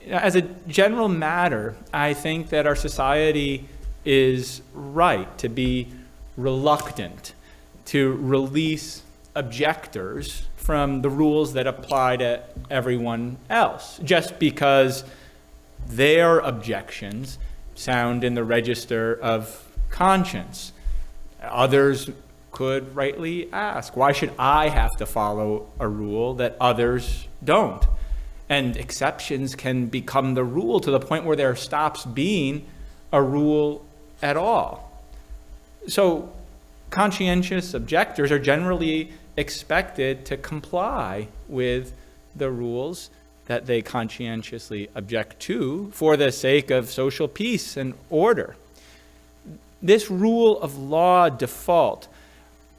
As a general matter, I think that our society is right to be reluctant to release objectors from the rules that apply to everyone else, just because their objections sound in the register of conscience. Others could rightly ask, why should I have to follow a rule that others don't? And exceptions can become the rule to the point where there stops being a rule at all. So conscientious objectors are generally expected to comply with the rules that they conscientiously object to for the sake of social peace and order. This rule of law default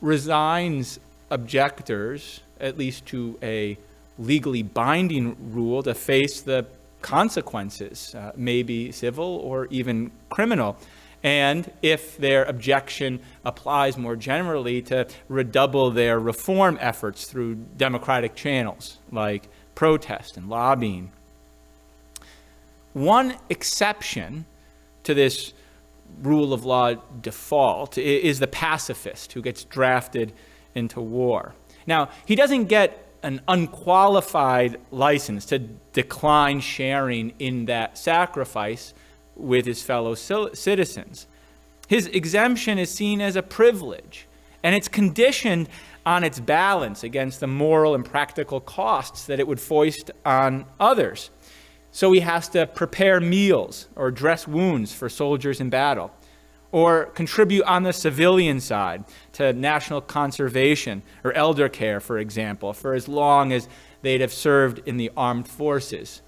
resigns objectors, at least to a legally binding rule, to face the consequences, maybe civil or even criminal. And if their objection applies more generally, to redouble their reform efforts through democratic channels like protest and lobbying. One exception to this rule of law default is the pacifist who gets drafted into war. Now, he doesn't get an unqualified license to decline sharing in that sacrifice with his fellow citizens. His exemption is seen as a privilege, and it's conditioned on its balance against the moral and practical costs that it would foist on others. So he has to prepare meals or dress wounds for soldiers in battle, or contribute on the civilian side to national conservation or elder care, for example, for as long as they'd have served in the armed forces.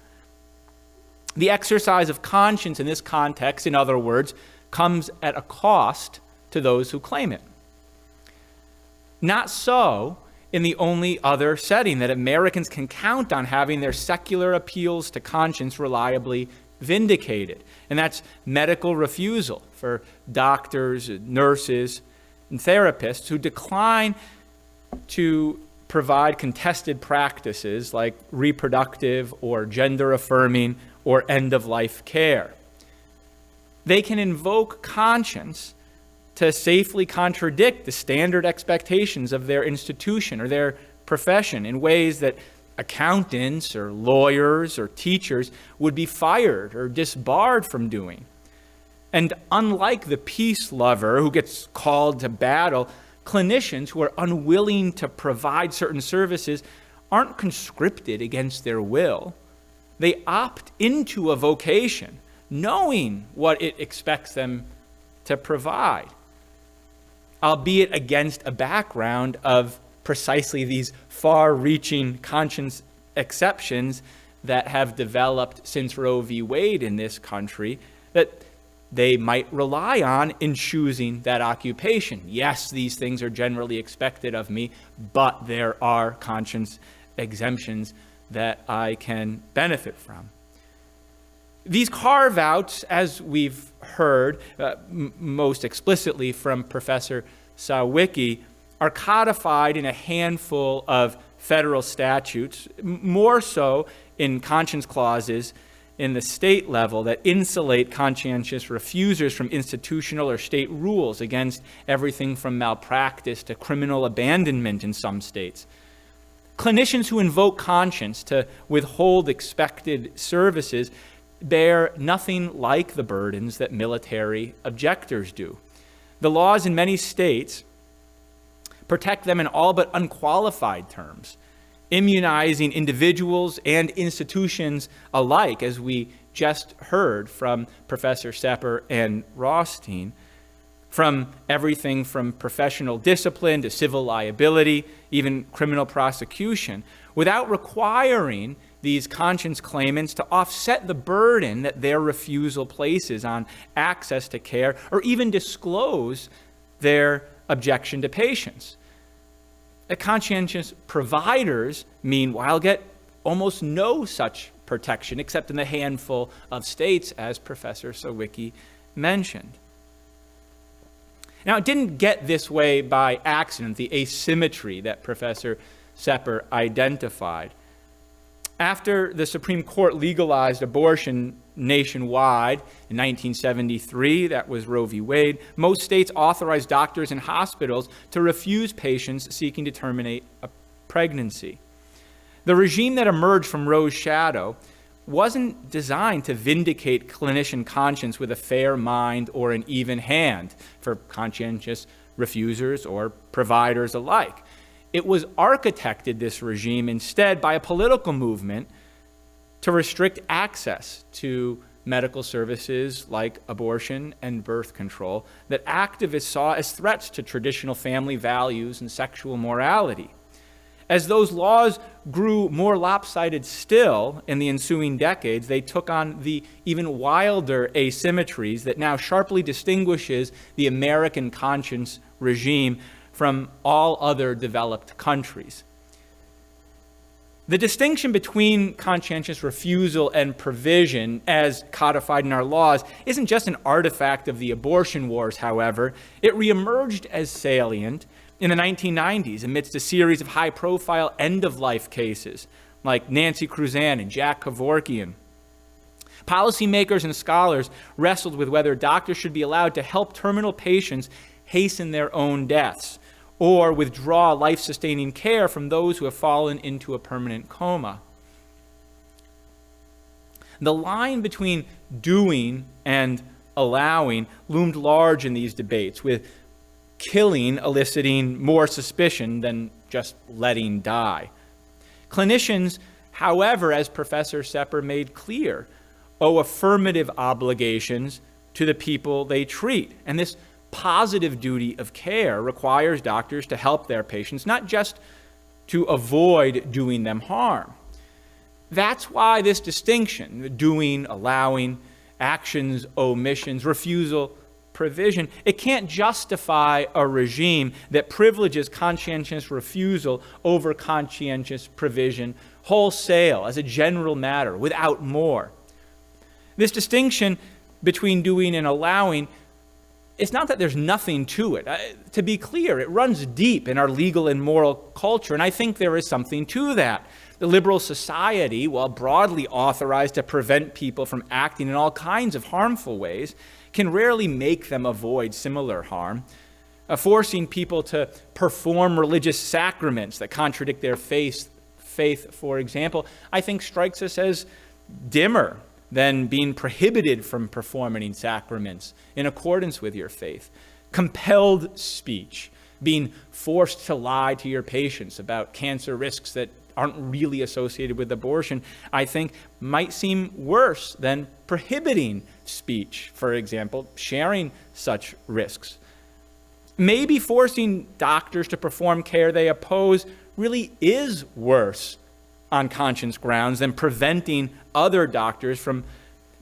The exercise of conscience in this context, in other words, comes at a cost to those who claim it. Not so in the only other setting that Americans can count on having their secular appeals to conscience reliably vindicated, and that's medical refusal for doctors, nurses, and therapists who decline to provide contested practices like reproductive or gender-affirming or end-of-life care. They can invoke conscience to safely contradict the standard expectations of their institution or their profession in ways that accountants or lawyers or teachers would be fired or disbarred from doing. And unlike the peace lover who gets called to battle, clinicians who are unwilling to provide certain services aren't conscripted against their will. They opt into a vocation, knowing what it expects them to provide, albeit against a background of precisely these far-reaching conscience exceptions that have developed since Roe v. Wade in this country that they might rely on in choosing that occupation. Yes, these things are generally expected of me, but there are conscience exemptions that I can benefit from. These carve-outs, as we've heard most explicitly from Professor Sawicki, are codified in a handful of federal statutes, more so in conscience clauses in the state level that insulate conscientious refusers from institutional or state rules against everything from malpractice to criminal abandonment in some states. Clinicians who invoke conscience to withhold expected services bear nothing like the burdens that military objectors do. The laws in many states protect them in all but unqualified terms, immunizing individuals and institutions alike, as we just heard from Professor Sepper and Rothstein, from everything from professional discipline to civil liability, even criminal prosecution, without requiring these conscience claimants to offset the burden that their refusal places on access to care or even disclose their objection to patients. Conscientious providers, meanwhile, get almost no such protection except in the handful of states, as Professor Sawicki mentioned. Now, it didn't get this way by accident, the asymmetry that Professor Sepper identified. After the Supreme Court legalized abortion nationwide in 1973, that was Roe v. Wade, most states authorized doctors and hospitals to refuse patients seeking to terminate a pregnancy. The regime that emerged from Roe's shadow wasn't designed to vindicate clinician conscience with a fair mind or an even hand for conscientious refusers or providers alike. It was architected, this regime, instead by a political movement to restrict access to medical services like abortion and birth control that activists saw as threats to traditional family values and sexual morality. As those laws grew more lopsided still in the ensuing decades, they took on the even wilder asymmetries that now sharply distinguishes the American conscience regime from all other developed countries. The distinction between conscientious refusal and provision, as codified in our laws, isn't just an artifact of the abortion wars, however. It reemerged as salient in the 1990s amidst a series of high-profile end-of-life cases like Nancy Cruzan and Jack Kevorkian. Policymakers and scholars wrestled with whether doctors should be allowed to help terminal patients hasten their own deaths or withdraw life-sustaining care from those who have fallen into a permanent coma. The line between doing and allowing loomed large in these debates, with killing eliciting more suspicion than just letting die. Clinicians, however, as Professor Sepper made clear, owe affirmative obligations to the people they treat. And this positive duty of care requires doctors to help their patients, not just to avoid doing them harm. That's why this distinction, doing, allowing, actions, omissions, refusal, provision, it can't justify a regime that privileges conscientious refusal over conscientious provision wholesale as a general matter without more. This distinction between doing and allowing, it's not that there's nothing to it. To be clear, it runs deep in our legal and moral culture, and I think there is something to that. The liberal society, while broadly authorized to prevent people from acting in all kinds of harmful ways, can rarely make them avoid similar harm. Forcing people to perform religious sacraments that contradict their faith, for example, I think strikes us as dimmer than being prohibited from performing sacraments in accordance with your faith. Compelled speech, being forced to lie to your patients about cancer risks that aren't really associated with abortion, I think might seem worse than prohibiting speech, for example, sharing such risks. Maybe forcing doctors to perform care they oppose really is worse on conscience grounds than preventing other doctors from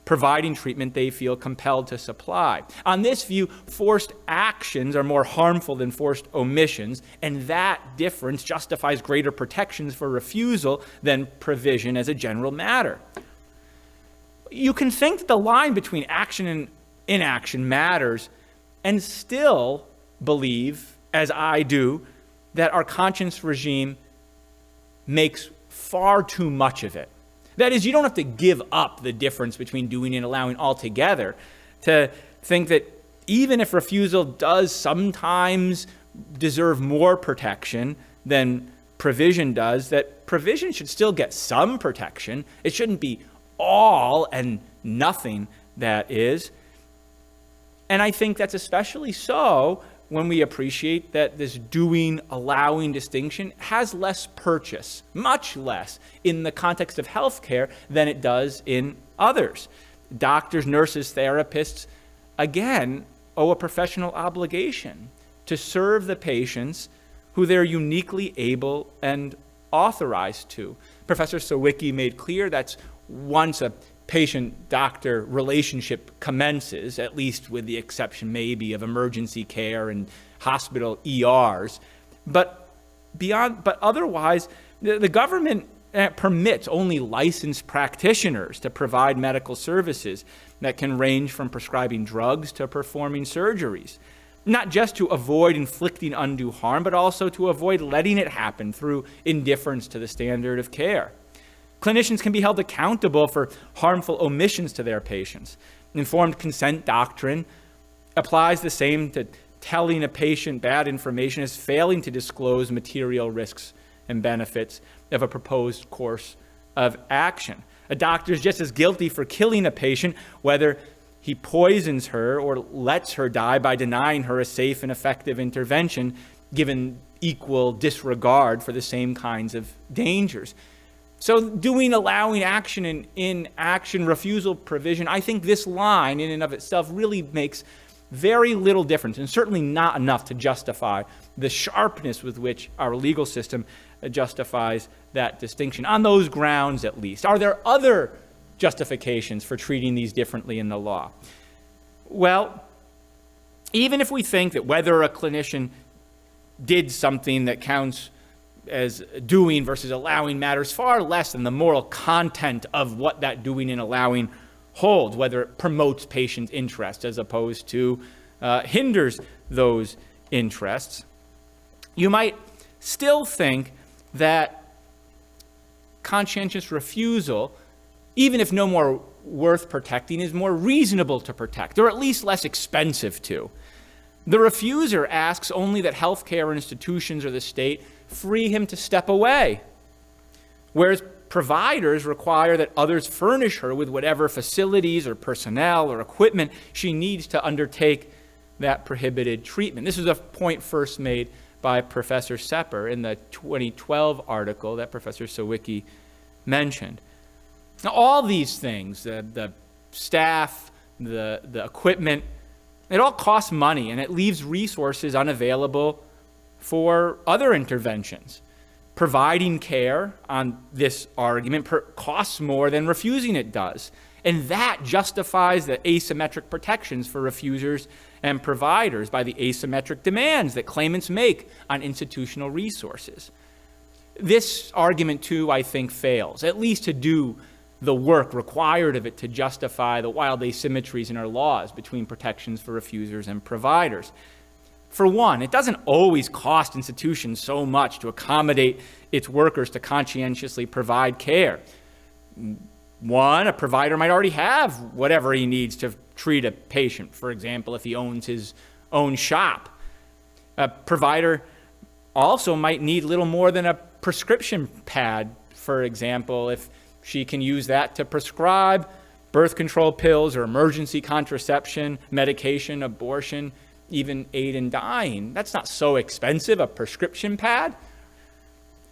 providing treatment they feel compelled to supply. On this view, forced actions are more harmful than forced omissions, and that difference justifies greater protections for refusal than provision as a general matter. You can think that the line between action and inaction matters and still believe, as I do, that our conscience regime makes far too much of it. That is, you don't have to give up the difference between doing and allowing altogether to think that even if refusal does sometimes deserve more protection than provision does, that provision should still get some protection. It shouldn't be all and nothing, that is. And I think that's especially so when we appreciate that this doing, allowing distinction has less purchase, much less, in the context of healthcare than it does in others. Doctors, nurses, therapists, again, owe a professional obligation to serve the patients who they're uniquely able and authorized to. Professor Sawicki made clear that's once a patient-doctor relationship commences, at least with the exception maybe of emergency care and hospital ERs. But otherwise, the government permits only licensed practitioners to provide medical services that can range from prescribing drugs to performing surgeries, not just to avoid inflicting undue harm, but also to avoid letting it happen through indifference to the standard of care. Clinicians can be held accountable for harmful omissions to their patients. Informed consent doctrine applies the same to telling a patient bad information as failing to disclose material risks and benefits of a proposed course of action. A doctor is just as guilty for killing a patient, whether he poisons her or lets her die by denying her a safe and effective intervention, given equal disregard for the same kinds of dangers. So allowing action and inaction, refusal provision, I think this line in and of itself really makes very little difference, and certainly not enough to justify the sharpness with which our legal system justifies that distinction, on those grounds at least. Are there other justifications for treating these differently in the law? Well, even if we think that whether a clinician did something that counts as doing versus allowing matters far less than the moral content of what that doing and allowing holds, whether it promotes patient interest as opposed to hinders those interests, you might still think that conscientious refusal, even if no more worth protecting, is more reasonable to protect, or at least less expensive to. The refuser asks only that healthcare institutions or the state free him to step away, whereas providers require that others furnish her with whatever facilities or personnel or equipment she needs to undertake that prohibited treatment. This is a point first made by Professor Sepper in the 2012 article that Professor Sawicki mentioned. Now, all these things, the staff, the equipment, it all costs money, and it leaves resources unavailable for other interventions. Providing care on this argument costs more than refusing it does. And that justifies the asymmetric protections for refusers and providers by the asymmetric demands that claimants make on institutional resources. This argument, too, I think fails, at least to do the work required of it to justify the wild asymmetries in our laws between protections for refusers and providers. For one, it doesn't always cost institutions so much to accommodate its workers to conscientiously provide care. One, a provider might already have whatever he needs to treat a patient, for example, if he owns his own shop. A provider also might need little more than a prescription pad, for example, if she can use that to prescribe birth control pills or emergency contraception, medication, abortion, even aid in dying. That's not so expensive, a prescription pad.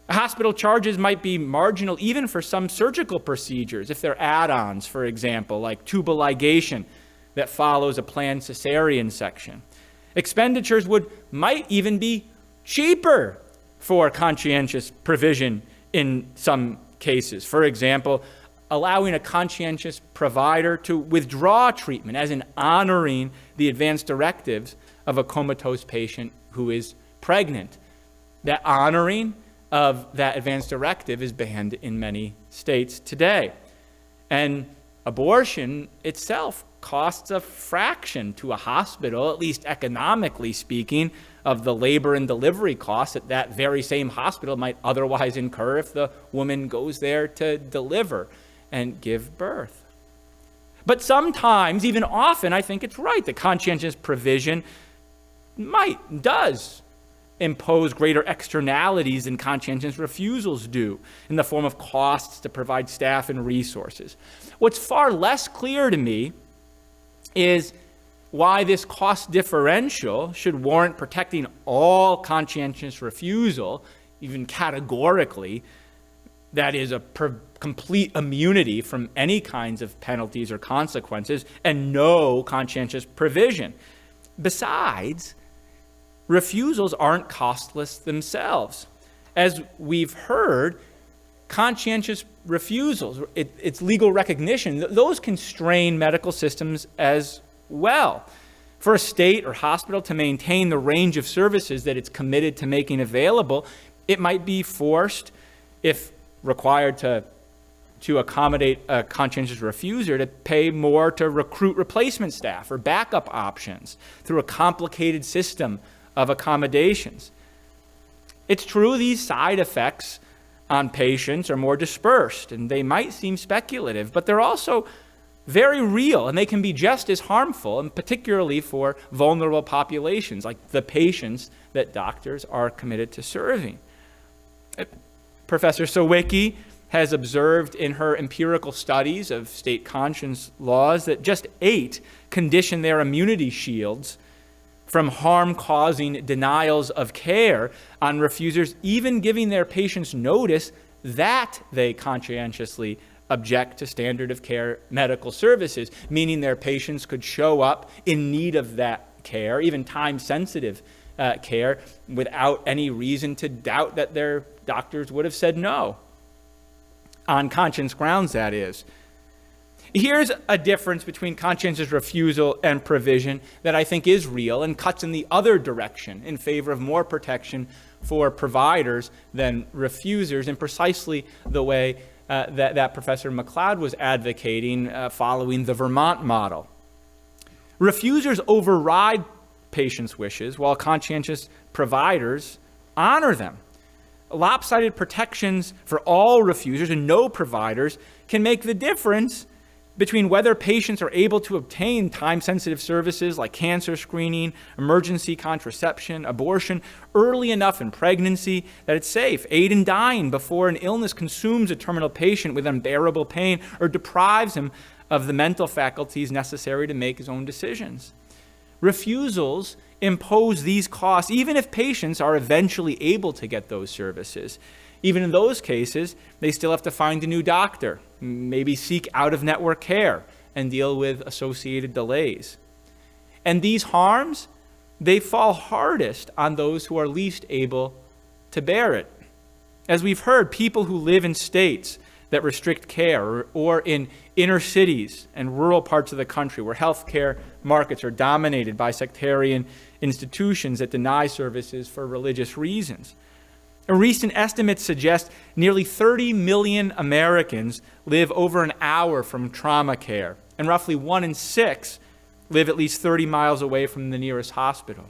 Hospital charges might be marginal even for some surgical procedures, if they're add-ons, for example, like tubal ligation that follows a planned cesarean section. Expenditures might even be cheaper for conscientious provision in some cases. For example, allowing a conscientious provider to withdraw treatment as in honoring the advance directives of a comatose patient who is pregnant. That honoring of that advance directive is banned in many states today. And abortion itself costs a fraction to a hospital, at least economically speaking, of the labor and delivery costs that that very same hospital might otherwise incur if the woman goes there to deliver and give birth. But sometimes, even often, I think it's right that conscientious provision does impose greater externalities than conscientious refusals do in the form of costs to provide staff and resources. What's far less clear to me is why this cost differential should warrant protecting all conscientious refusal, even categorically, that is a complete immunity from any kinds of penalties or consequences, and no conscientious provision. Besides, refusals aren't costless themselves. As we've heard, conscientious refusals, its legal recognition, those constrain medical systems as well. For a state or hospital to maintain the range of services that it's committed to making available, it might be forced, if required to accommodate a conscientious refuser, to pay more to recruit replacement staff or backup options through a complicated system of accommodations. It's true these side effects on patients are more dispersed, and they might seem speculative, but they're also very real, and they can be just as harmful, and particularly for vulnerable populations, like the patients that doctors are committed to serving. Professor Sawicki has observed in her empirical studies of state conscience laws that just 8 condition their immunity shields from harm-causing denials of care on refusers, even giving their patients notice that they conscientiously object to standard of care medical services, meaning their patients could show up in need of that care, even time-sensitive care, without any reason to doubt that their doctors would have said no, on conscience grounds, that is. Here's a difference between conscientious refusal and provision that I think is real and cuts in the other direction in favor of more protection for providers than refusers, in precisely the way that Professor McLeod was advocating following the Vermont model. Refusers override patients' wishes, while conscientious providers honor them. Lopsided protections for all refusers and no providers can make the difference between whether patients are able to obtain time-sensitive services like cancer screening, emergency contraception, abortion early enough in pregnancy that it's safe, aid in dying before an illness consumes a terminal patient with unbearable pain or deprives him of the mental faculties necessary to make his own decisions. Refusals impose these costs even if patients are eventually able to get those services. Even in those cases, they still have to find a new doctor, maybe seek out-of-network care, and deal with associated delays. And these harms, they fall hardest on those who are least able to bear it. As we've heard, people who live in states that restrict care or in inner cities and rural parts of the country where healthcare markets are dominated by sectarian institutions that deny services for religious reasons. A recent estimate suggests nearly 30 million Americans live over an hour from trauma care, and roughly 1 in 6 live at least 30 miles away from the nearest hospital.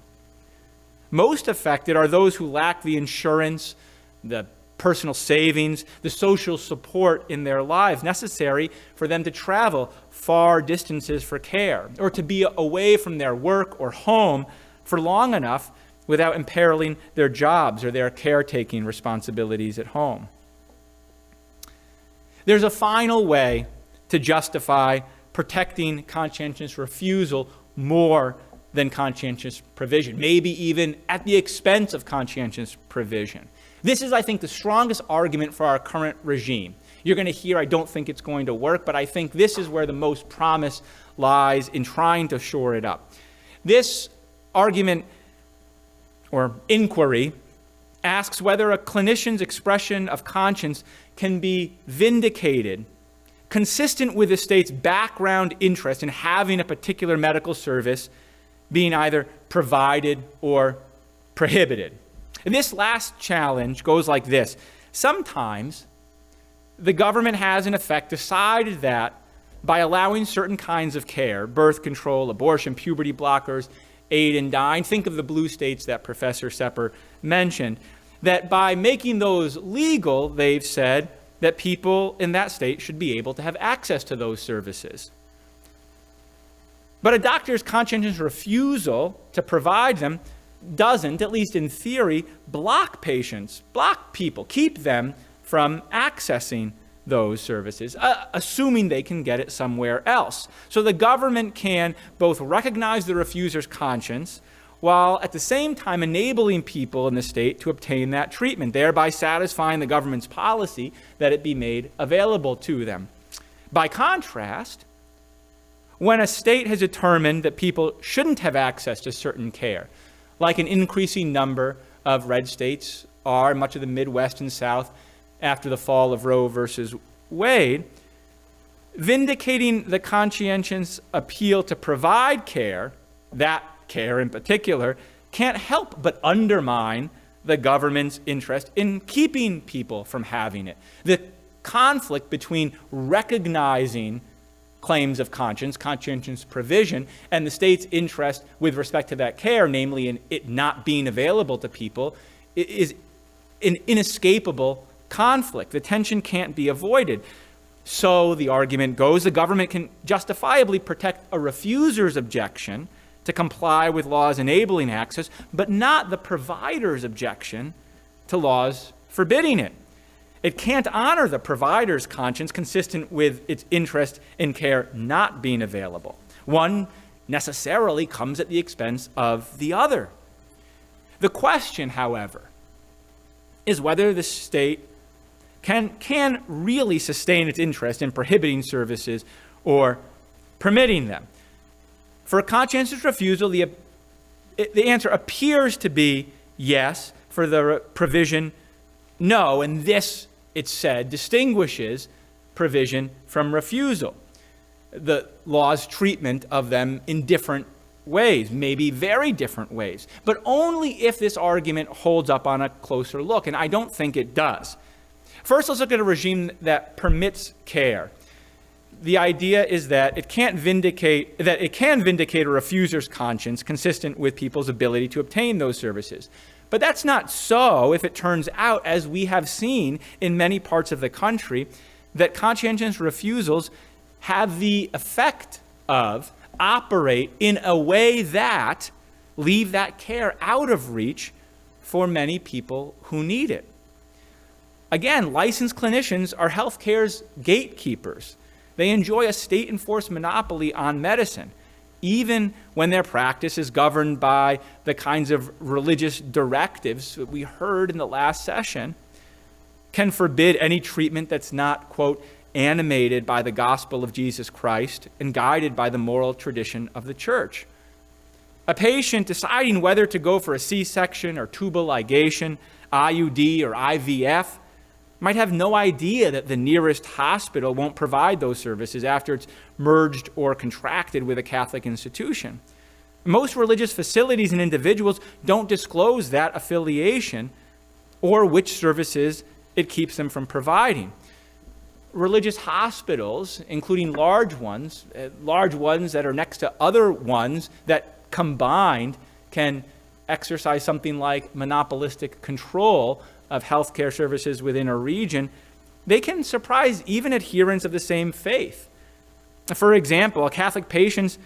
Most affected are those who lack the insurance, the personal savings, the social support in their lives necessary for them to travel far distances for care, or to be away from their work or home for long enough without imperiling their jobs or their caretaking responsibilities at home. There's a final way to justify protecting conscientious refusal more than conscientious provision, maybe even at the expense of conscientious provision. This is, I think, the strongest argument for our current regime. You're going to hear, I don't think it's going to work, but I think this is where the most promise lies in trying to shore it up. This argument or inquiry asks whether a clinician's expression of conscience can be vindicated, consistent with the state's background interest in having a particular medical service being either provided or prohibited. And this last challenge goes like this. Sometimes the government has, in effect, decided that by allowing certain kinds of care, birth control, abortion, puberty blockers, aid in dying, think of the blue states that Professor Sepper mentioned, that by making those legal, they've said that people in that state should be able to have access to those services. But a doctor's conscientious refusal to provide them doesn't, at least in theory, block patients, block people, keep them from accessing those services, assuming they can get it somewhere else. So the government can both recognize the refuser's conscience while at the same time enabling people in the state to obtain that treatment, thereby satisfying the government's policy that it be made available to them. By contrast, when a state has determined that people shouldn't have access to certain care, like an increasing number of red states are, much of the Midwest and South, after the fall of Roe versus Wade, vindicating the conscientious appeal to provide care, that care in particular, can't help but undermine the government's interest in keeping people from having it. The conflict between recognizing claims of conscience, conscientious provision, and the state's interest with respect to that care, namely in it not being available to people, is an inescapable conflict. The tension can't be avoided. So the argument goes, the government can justifiably protect a refuser's objection to comply with laws enabling access, but not the provider's objection to laws forbidding it. It can't honor the provider's conscience consistent with its interest in care not being available. One necessarily comes at the expense of the other. The question, however, is whether the state can really sustain its interest in prohibiting services or permitting them. For a conscientious refusal, the answer appears to be yes. For the provision, no. And this, it's said, distinguishes provision from refusal. The law's treatment of them in different ways, maybe very different ways, but only if this argument holds up on a closer look, and I don't think it does. First, let's look at a regime that permits care. The idea is that it can vindicate a refuser's conscience consistent with people's ability to obtain those services. But that's not so if it turns out, as we have seen in many parts of the country, that conscientious refusals have the effect of operate in a way that leave that care out of reach for many people who need it. Again, licensed clinicians are healthcare's gatekeepers. They enjoy a state-enforced monopoly on medicine, even when their practice is governed by the kinds of religious directives that we heard in the last session, can forbid any treatment that's not, quote, animated by the gospel of Jesus Christ and guided by the moral tradition of the church. A patient deciding whether to go for a C-section or tubal ligation, IUD or IVF, might have no idea that the nearest hospital won't provide those services after it's merged or contracted with a Catholic institution. Most religious facilities and individuals don't disclose that affiliation or which services it keeps them from providing. Religious hospitals, including large ones that are next to other ones that combined can exercise something like monopolistic control of healthcare services within a region, they can surprise even adherents of the same faith. For example, Catholic patients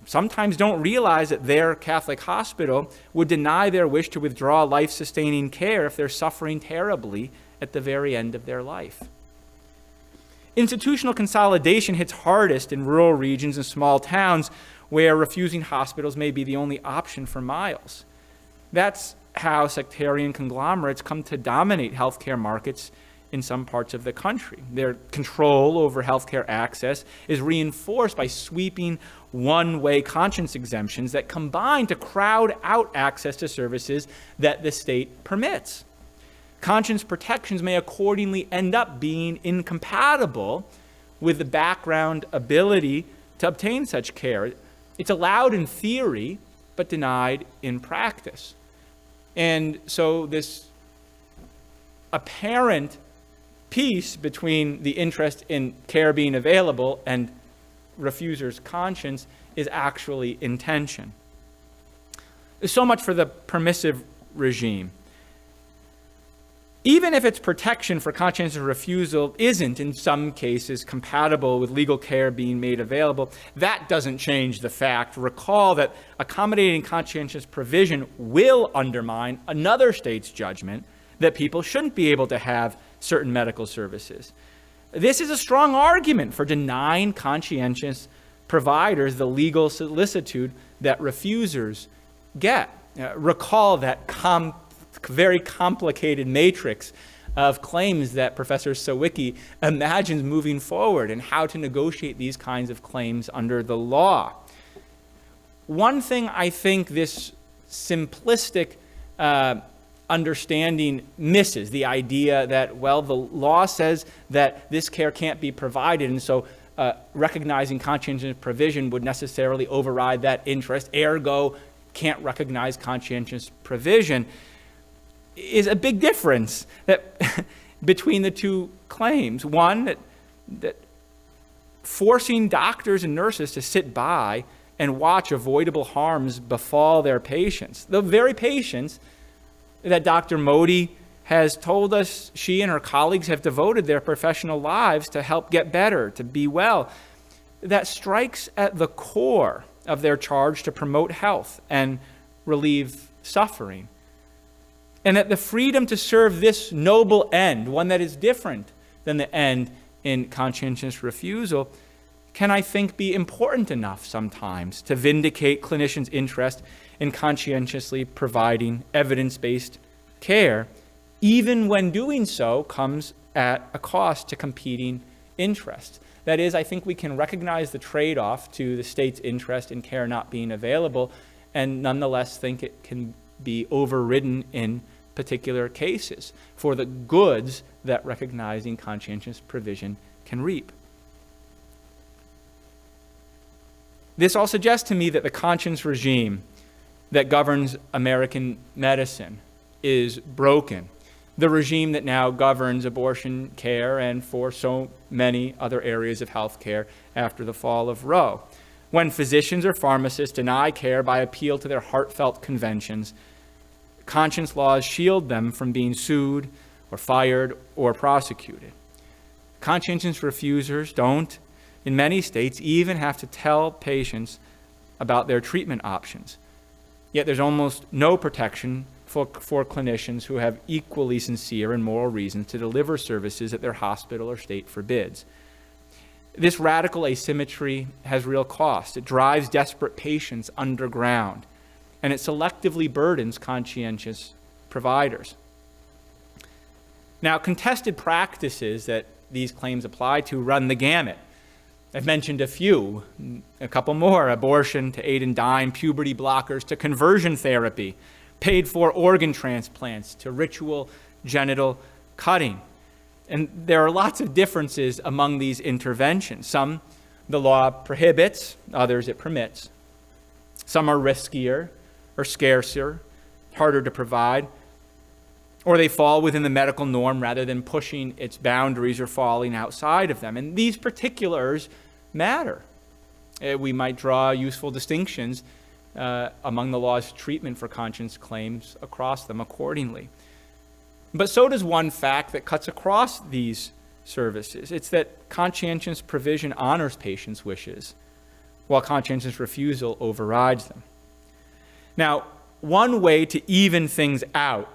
sometimes don't realize that their Catholic hospital would deny their wish to withdraw life-sustaining care if they're suffering terribly at the very end of their life. Institutional consolidation hits hardest in rural regions and small towns where refusing hospitals may be the only option for miles. That's how sectarian conglomerates come to dominate healthcare markets in some parts of the country. Their control over healthcare access is reinforced by sweeping one-way conscience exemptions that combine to crowd out access to services that the state permits. Conscience protections may accordingly end up being incompatible with the background ability to obtain such care. It's allowed in theory, but denied in practice. And so this apparent piece between the interest in care being available and refuser's conscience is actually in tension. So much for the permissive regime. Even if its protection for conscientious refusal isn't, in some cases, compatible with legal care being made available, that doesn't change the fact. Recall that accommodating conscientious provision will undermine another state's judgment that people shouldn't be able to have certain medical services. This is a strong argument for denying conscientious providers the legal solicitude that refusers get. Recall that very complicated matrix of claims that Professor Sawicki imagines moving forward and how to negotiate these kinds of claims under the law. One thing I think this simplistic understanding misses, the idea that, well, the law says that this care can't be provided, and so recognizing conscientious provision would necessarily override that interest, ergo can't recognize conscientious provision, is a big difference that between the two claims. One, that forcing doctors and nurses to sit by and watch avoidable harms befall their patients, the very patients that Dr. Modi has told us she and her colleagues have devoted their professional lives to help get better, to be well. That strikes at the core of their charge to promote health and relieve suffering. And that the freedom to serve this noble end, one that is different than the end in conscientious refusal, can, I think, be important enough sometimes to vindicate clinicians' interest in conscientiously providing evidence-based care, even when doing so comes at a cost to competing interests. That is, I think we can recognize the trade-off to the state's interest in care not being available, and nonetheless think it can be overridden in particular cases for the goods that recognizing conscientious provision can reap. This all suggests to me that the conscience regime that governs American medicine is broken. The regime that now governs abortion care and for so many other areas of health care after the fall of Roe. When physicians or pharmacists deny care by appeal to their heartfelt conventions, conscience laws shield them from being sued or fired or prosecuted. Conscientious refusers don't, in many states, even have to tell patients about their treatment options. Yet there's almost no protection for clinicians who have equally sincere and moral reasons to deliver services that their hospital or state forbids. This radical asymmetry has real cost. It drives desperate patients underground, and it selectively burdens conscientious providers. Now, contested practices that these claims apply to run the gamut. I've mentioned a few, a couple more: abortion to aid and dying, puberty blockers to conversion therapy, paid for organ transplants to ritual genital cutting. And there are lots of differences among these interventions. Some the law prohibits, others it permits. Some are riskier or scarcer, harder to provide, or they fall within the medical norm rather than pushing its boundaries or falling outside of them. And these particulars matter. We might draw useful distinctions among the law's treatment for conscience claims across them accordingly. But so does one fact that cuts across these services. It's that conscientious provision honors patients' wishes, while conscientious refusal overrides them. Now, one way to even things out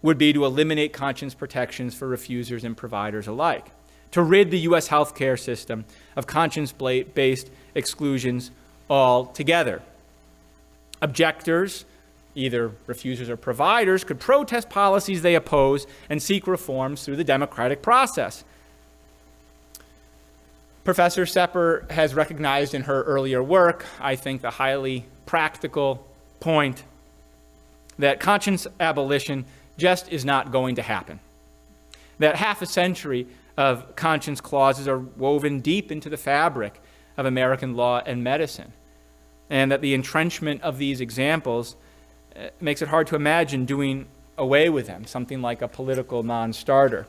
would be to eliminate conscience protections for refusers and providers alike, to rid the U.S. healthcare system of conscience-based exclusions altogether. Objectors, either refusers or providers, could protest policies they oppose and seek reforms through the democratic process. Professor Sepper has recognized in her earlier work, I think, the highly practical point that conscience abolition just is not going to happen. That half a century of conscience clauses are woven deep into the fabric of American law and medicine, and that the entrenchment of these examples makes it hard to imagine doing away with them, something like a political non-starter.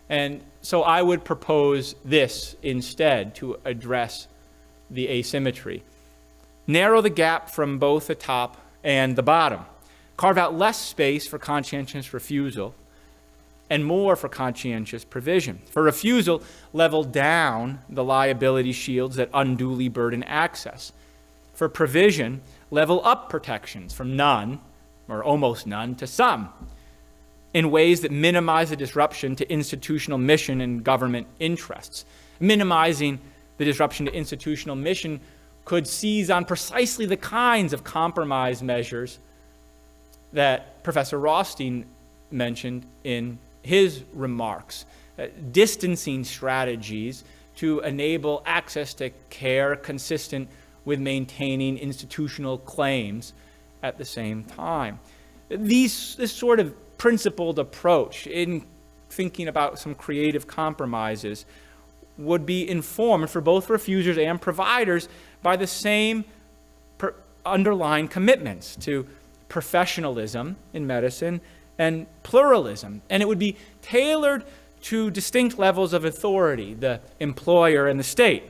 And so I would propose this instead to address the asymmetry. Narrow the gap from both the top and the bottom. Carve out less space for conscientious refusal and more for conscientious provision. For refusal, level down the liability shields that unduly burden access. For provision, level up protections from none, or almost none, to some, in ways that minimize the disruption to institutional mission and government interests. Minimizing the disruption to institutional mission could seize on precisely the kinds of compromise measures that Professor Rothstein mentioned in his remarks, distancing strategies to enable access to care consistent with maintaining institutional claims at the same time. This sort of principled approach in thinking about some creative compromises would be informed for both refusers and providers by the same underlying commitments to professionalism in medicine and pluralism. And it would be tailored to distinct levels of authority, the employer and the state.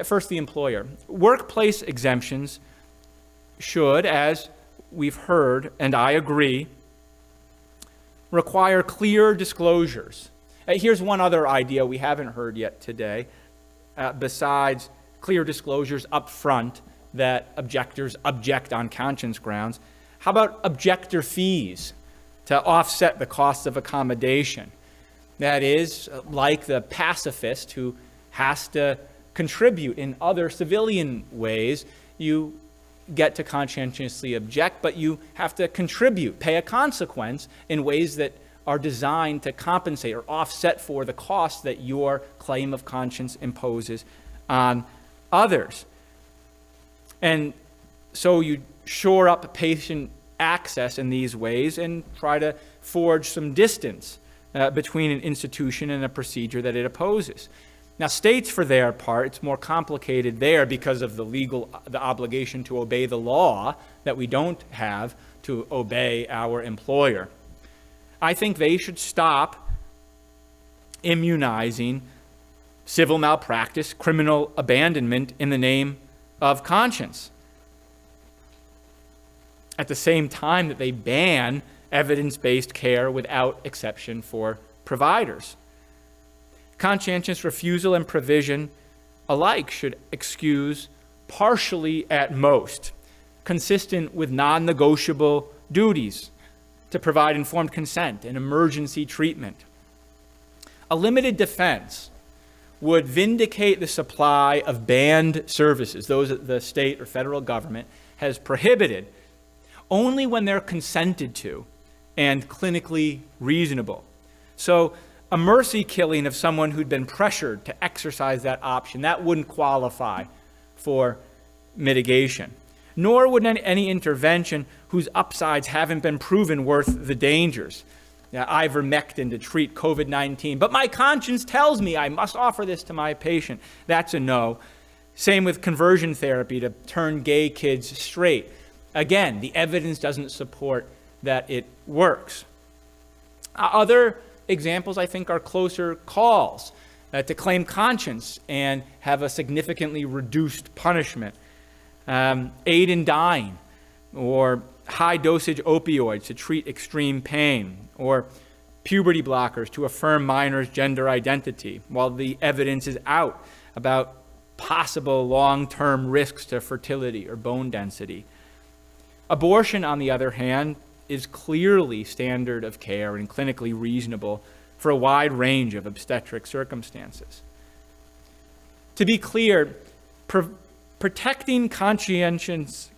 First, the employer. Workplace exemptions should, as we've heard, and I agree, require clear disclosures. Here's one other idea we haven't heard yet today, besides clear disclosures up front that objectors object on conscience grounds. How about objector fees to offset the costs of accommodation? That is, like the pacifist who has to contribute in other civilian ways, you get to conscientiously object, but you have to contribute, pay a consequence in ways that are designed to compensate or offset for the cost that your claim of conscience imposes on others. And so you shore up patient access in these ways and try to forge some distance between an institution and a procedure that it opposes. Now, states, for their part, it's more complicated there because of the obligation to obey the law that we don't have to obey our employer. I think they should stop immunizing civil malpractice, criminal abandonment in the name of conscience, at the same time that they ban evidence-based care without exception for providers. Conscientious refusal and provision alike should excuse partially at most, consistent with non-negotiable duties to provide informed consent and emergency treatment. A limited defense would vindicate the supply of banned services, those that the state or federal government has prohibited, only when they're consented to and clinically reasonable. So a mercy killing of someone who'd been pressured to exercise that option, that wouldn't qualify for mitigation. Nor would any intervention whose upsides haven't been proven worth the dangers. Ivermectin to treat COVID-19, but my conscience tells me I must offer this to my patient. That's a no. Same with conversion therapy to turn gay kids straight. Again, the evidence doesn't support that it works. Other examples, I think, are closer calls to claim conscience and have a significantly reduced punishment. Aid in dying, or high-dosage opioids to treat extreme pain, or puberty blockers to affirm minors' gender identity, while the evidence is out about possible long-term risks to fertility or bone density. Abortion, on the other hand, is clearly standard of care and clinically reasonable for a wide range of obstetric circumstances. To be clear, protecting conscientious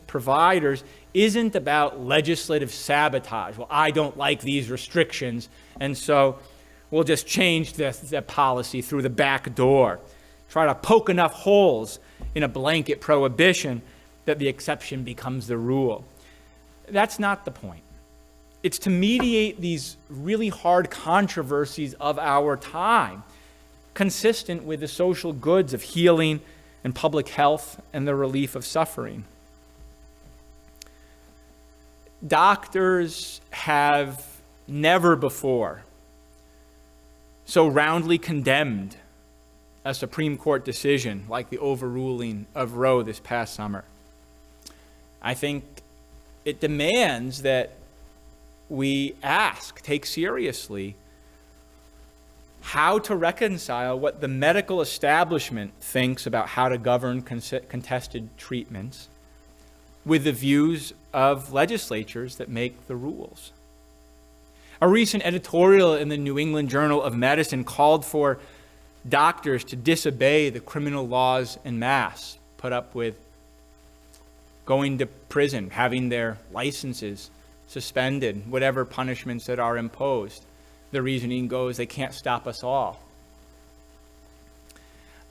providers isn't about legislative sabotage. Well, I don't like these restrictions, and so we'll just change the policy through the back door. Try to poke enough holes in a blanket prohibition that the exception becomes the rule. That's not the point. It's to mediate these really hard controversies of our time, consistent with the social goods of healing and public health and the relief of suffering. Doctors have never before so roundly condemned a Supreme Court decision like the overruling of Roe this past summer. I think it demands that we take seriously how to reconcile what the medical establishment thinks about how to govern contested treatments with the views of legislatures that make the rules. A recent editorial in the New England Journal of Medicine called for doctors to disobey the criminal laws en masse, put up with going to prison, having their licenses suspended, whatever punishments that are imposed. The reasoning goes, they can't stop us all.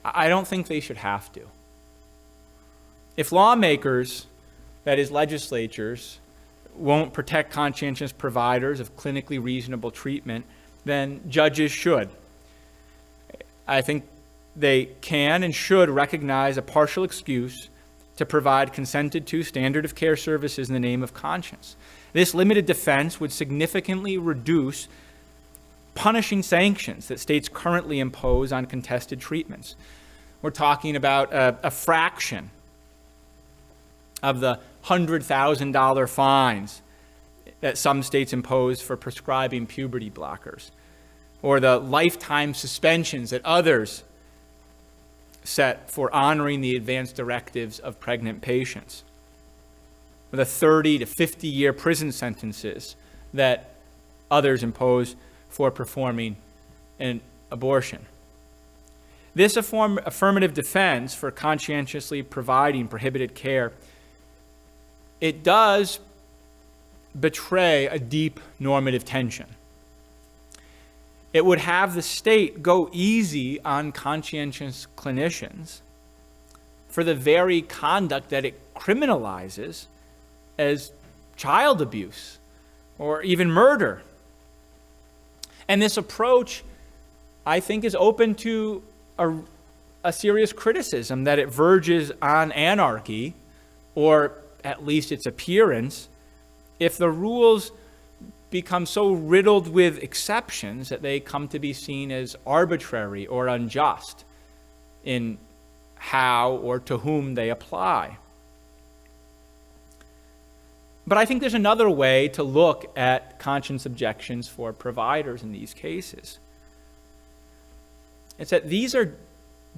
I don't think they should have to. If lawmakers, that is legislatures, won't protect conscientious providers of clinically reasonable treatment, then judges should. I think they can and should recognize a partial excuse to provide consented to standard of care services in the name of conscience. This limited defense would significantly reduce punishing sanctions that states currently impose on contested treatments. We're talking about a fraction of the $100,000 fines that some states impose for prescribing puberty blockers, or the lifetime suspensions that others set for honoring the advance directives of pregnant patients, or the 30 to 50-year prison sentences that others impose for performing an abortion. This affirmative defense for conscientiously providing prohibited care, it does betray a deep normative tension. It would have the state go easy on conscientious clinicians for the very conduct that it criminalizes as child abuse or even murder. And this approach, I think, is open to a serious criticism that it verges on anarchy, or at least its appearance, if the rules become so riddled with exceptions that they come to be seen as arbitrary or unjust in how or to whom they apply. But I think there's another way to look at conscience objections for providers in these cases. It's that these are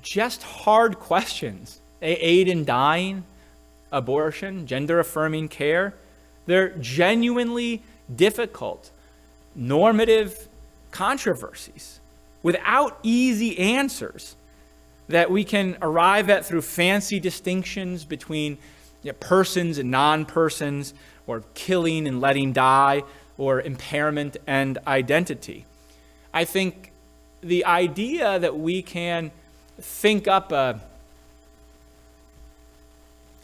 just hard questions. Aid in dying, abortion, gender-affirming care. They're genuinely difficult, normative controversies without easy answers that we can arrive at through fancy distinctions between persons and non-persons, or killing and letting die, or impairment and identity. I think the idea that we can think up a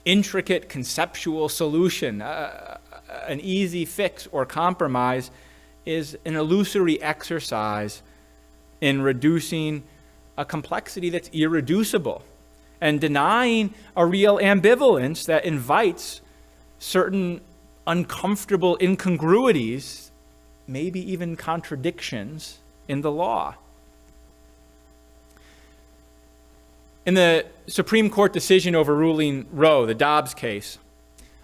intricate conceptual solution, an easy fix or compromise, is an illusory exercise in reducing a complexity that's irreducible and denying a real ambivalence that invites certain uncomfortable incongruities, maybe even contradictions in the law. In the Supreme Court decision overruling Roe, the Dobbs case,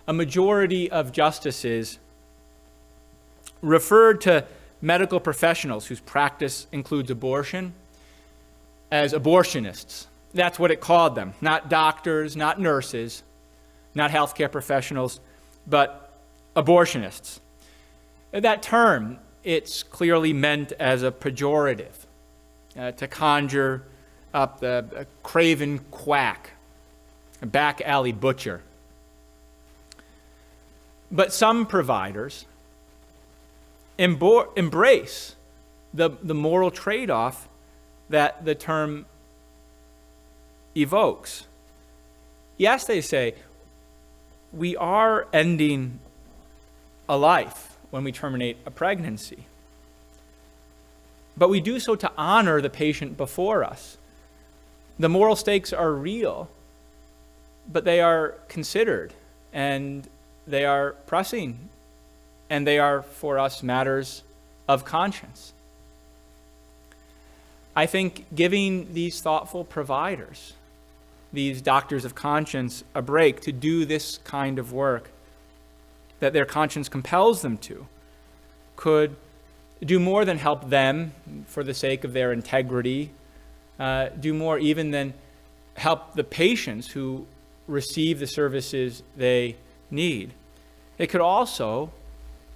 a majority of justices referred to medical professionals whose practice includes abortion as abortionists. That's what it called them. Not doctors, not nurses, not healthcare professionals, but abortionists. That term, it's clearly meant as a pejorative, to conjure up the craven quack, a back alley butcher. But some providers embrace the moral trade-off that the term evokes. Yes, they say, we are ending a life when we terminate a pregnancy, but we do so to honor the patient before us. The moral stakes are real, but they are considered, and they are pressing, and they are, for us, matters of conscience. I think giving these thoughtful providers, these doctors of conscience, a break to do this kind of work that their conscience compels them to, could do more than help them for the sake of their integrity, do more even than help the patients who receive the services they need. It could also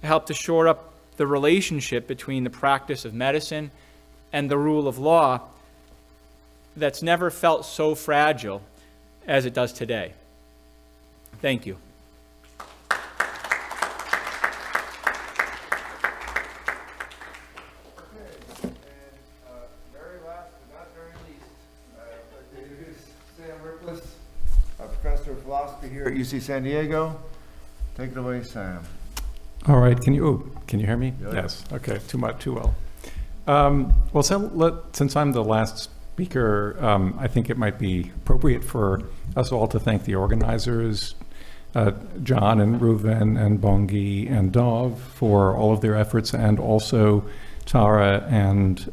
help to shore up the relationship between the practice of medicine and the rule of law that's never felt so fragile as it does today. Thank you. Philosophy here at UC San Diego. Take it away, Sam. All right. Can you hear me? Yeah. Yes. Okay. Too well. Well, since I'm the last speaker, I think it might be appropriate for us all to thank the organizers, John and Reuven and Bongi and Dov, for all of their efforts, and also Tara and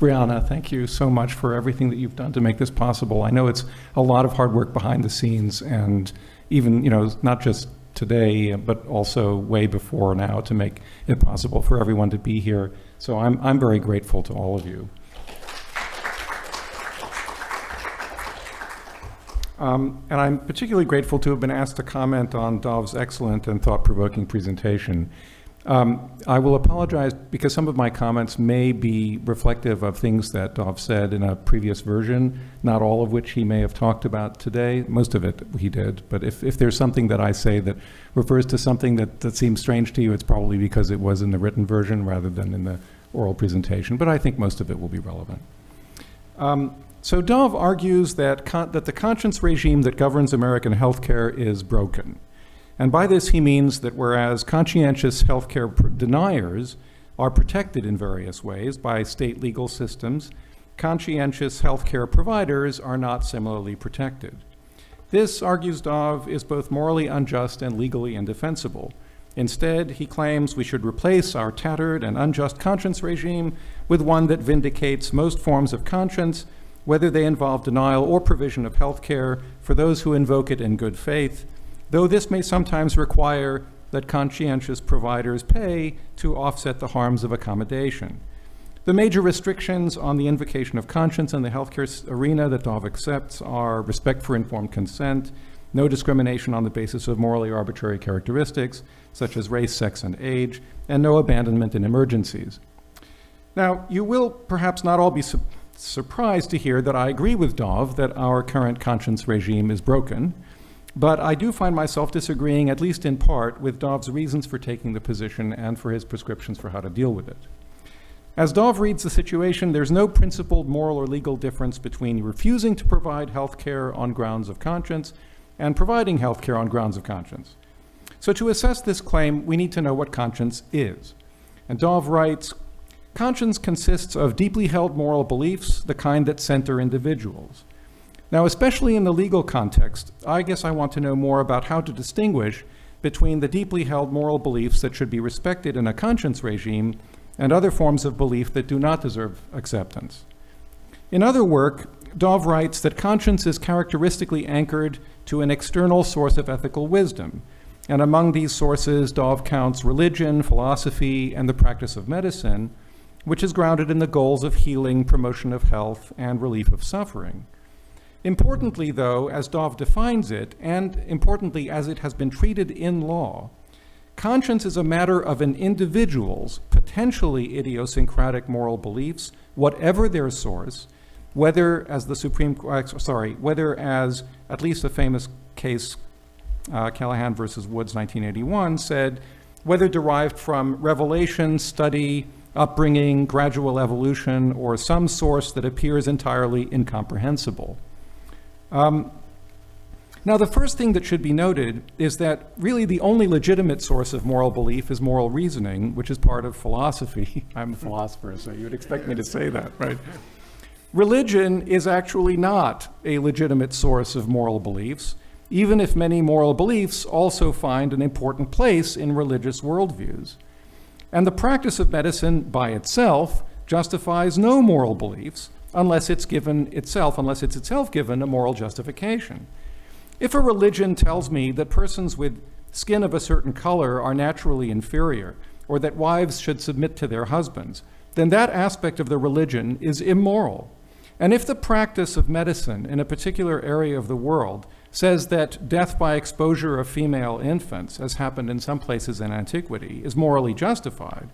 Brianna, thank you so much for everything that you've done to make this possible. I know it's a lot of hard work behind the scenes, and even, not just today, but also way before now to make it possible for everyone to be here. So I'm very grateful to all of you. And I'm particularly grateful to have been asked to comment on Dov's excellent and thought-provoking presentation. I will apologize because some of my comments may be reflective of things that Dov said in a previous version, not all of which he may have talked about today. Most of it he did. But if there's something that I say that refers to something that seems strange to you, it's probably because it was in the written version rather than in the oral presentation. But I think most of it will be relevant. So Dov argues that the conscience regime that governs American healthcare is broken. And by this he means that whereas conscientious healthcare deniers are protected in various ways by state legal systems, conscientious healthcare providers are not similarly protected. This, argues Dov, is both morally unjust and legally indefensible. Instead, he claims we should replace our tattered and unjust conscience regime with one that vindicates most forms of conscience, whether they involve denial or provision of health care for those who invoke it in good faith, though this may sometimes require that conscientious providers pay to offset the harms of accommodation. The major restrictions on the invocation of conscience in the healthcare arena that Dov accepts are respect for informed consent, no discrimination on the basis of morally arbitrary characteristics, such as race, sex, and age, and no abandonment in emergencies. Now, you will perhaps not all be surprised to hear that I agree with Dov that our current conscience regime is broken, but I do find myself disagreeing, at least in part, with Dov's reasons for taking the position and for his prescriptions for how to deal with it. As Dov reads the situation, there's no principled moral or legal difference between refusing to provide health care on grounds of conscience and providing health care on grounds of conscience. So to assess this claim, we need to know what conscience is. And Dov writes, conscience consists of deeply held moral beliefs, the kind that center individuals. Now, especially in the legal context, I guess I want to know more about how to distinguish between the deeply held moral beliefs that should be respected in a conscience regime and other forms of belief that do not deserve acceptance. In other work, Dov writes that conscience is characteristically anchored to an external source of ethical wisdom, and among these sources, Dov counts religion, philosophy, and the practice of medicine, which is grounded in the goals of healing, promotion of health, and relief of suffering. Importantly, though, as Dov defines it, and importantly as it has been treated in law, conscience is a matter of an individual's potentially idiosyncratic moral beliefs, whatever their source, whether as at least a famous case, Callahan versus Woods, 1981, said, whether derived from revelation, study, upbringing, gradual evolution, or some source that appears entirely incomprehensible. Now, the first thing that should be noted is that really the only legitimate source of moral belief is moral reasoning, which is part of philosophy. I'm a philosopher, so you would expect me to say that, right? Religion is actually not a legitimate source of moral beliefs, even if many moral beliefs also find an important place in religious worldviews. And the practice of medicine by itself justifies no moral beliefs unless it's itself given a moral justification. If a religion tells me that persons with skin of a certain color are naturally inferior, or that wives should submit to their husbands, then that aspect of the religion is immoral. And if the practice of medicine in a particular area of the world says that death by exposure of female infants, as happened in some places in antiquity, is morally justified,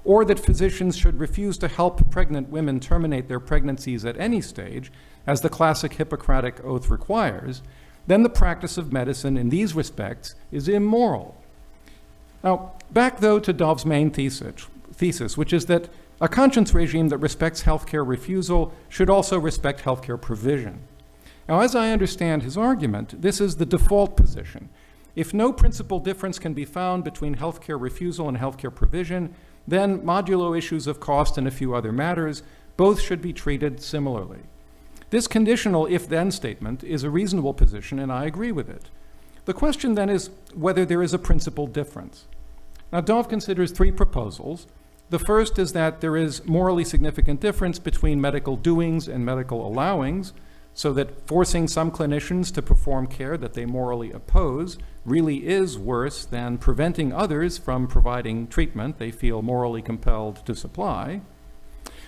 or that physicians should refuse to help pregnant women terminate their pregnancies at any stage, as the classic Hippocratic oath requires, then the practice of medicine in these respects is immoral. Now, back though to Dov's main thesis, which is that a conscience regime that respects healthcare refusal should also respect healthcare provision. Now, as I understand his argument, this is the default position. If no principal difference can be found between healthcare refusal and healthcare provision, then modulo issues of cost and a few other matters, both should be treated similarly. This conditional if-then statement is a reasonable position, and I agree with it. The question then is whether there is a principal difference. Now, Dov considers three proposals. The first is that there is morally significant difference between medical doings and medical allowings, so that forcing some clinicians to perform care that they morally oppose really is worse than preventing others from providing treatment they feel morally compelled to supply.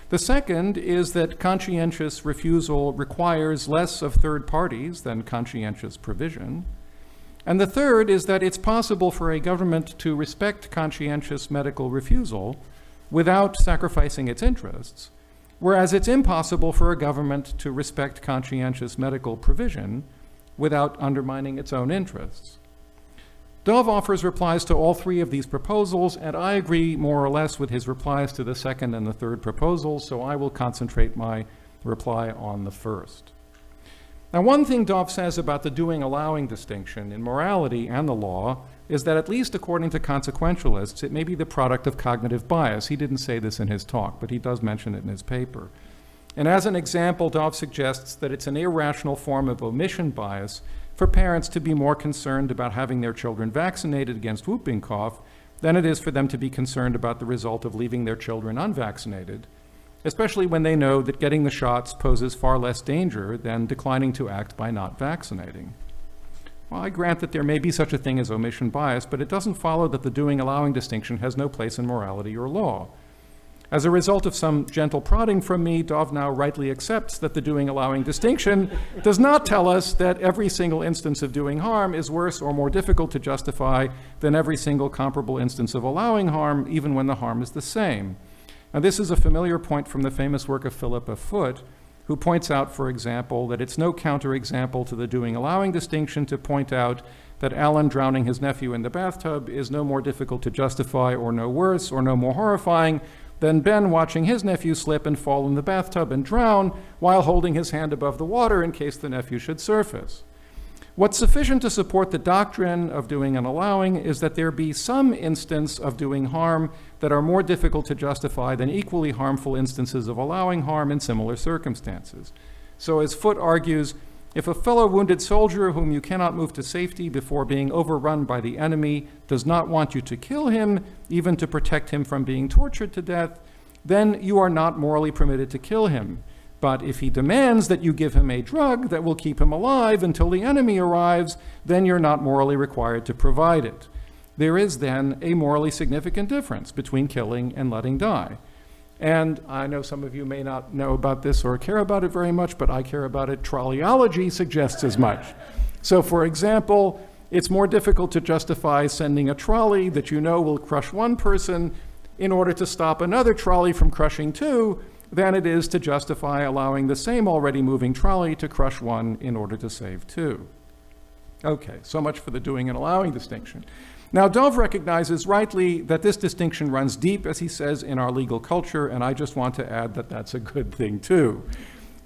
The second is that conscientious refusal requires less of third parties than conscientious provision. And the third is that it's possible for a government to respect conscientious medical refusal without sacrificing its interests, whereas it's impossible for a government to respect conscientious medical provision without undermining its own interests. Dove offers replies to all three of these proposals, and I agree more or less with his replies to the second and the third proposals, so I will concentrate my reply on the first. Now, one thing Dove says about the doing-allowing distinction in morality and the law is that, at least according to consequentialists, it may be the product of cognitive bias. He didn't say this in his talk, but he does mention it in his paper. And as an example, Dove suggests that it's an irrational form of omission bias for parents to be more concerned about having their children vaccinated against whooping cough than it is for them to be concerned about the result of leaving their children unvaccinated, especially when they know that getting the shots poses far less danger than declining to act by not vaccinating. Well, I grant that there may be such a thing as omission bias, but it doesn't follow that the doing-allowing distinction has no place in morality or law. As a result of some gentle prodding from me, Dove now rightly accepts that the doing-allowing distinction does not tell us that every single instance of doing harm is worse or more difficult to justify than every single comparable instance of allowing harm, even when the harm is the same. Now, this is a familiar point from the famous work of Philippa Foot, who points out, for example, that it's no counterexample to the doing-allowing distinction to point out that Alan drowning his nephew in the bathtub is no more difficult to justify or no worse or no more horrifying than Ben watching his nephew slip and fall in the bathtub and drown while holding his hand above the water in case the nephew should surface. What's sufficient to support the doctrine of doing and allowing is that there be some instance of doing harm that are more difficult to justify than equally harmful instances of allowing harm in similar circumstances. So as Foot argues, if a fellow wounded soldier whom you cannot move to safety before being overrun by the enemy does not want you to kill him, even to protect him from being tortured to death, then you are not morally permitted to kill him. But if he demands that you give him a drug that will keep him alive until the enemy arrives, then you're not morally required to provide it. There is then a morally significant difference between killing and letting die. And I know some of you may not know about this or care about it very much, but I care about it. Trolleyology suggests as much. So, for example, it's more difficult to justify sending a trolley that you know will crush one person in order to stop another trolley from crushing two than it is to justify allowing the same already moving trolley to crush one in order to save two. Okay, so much for the doing and allowing distinction. Now, Dove recognizes rightly that this distinction runs deep, as he says, in our legal culture, and I just want to add that that's a good thing too.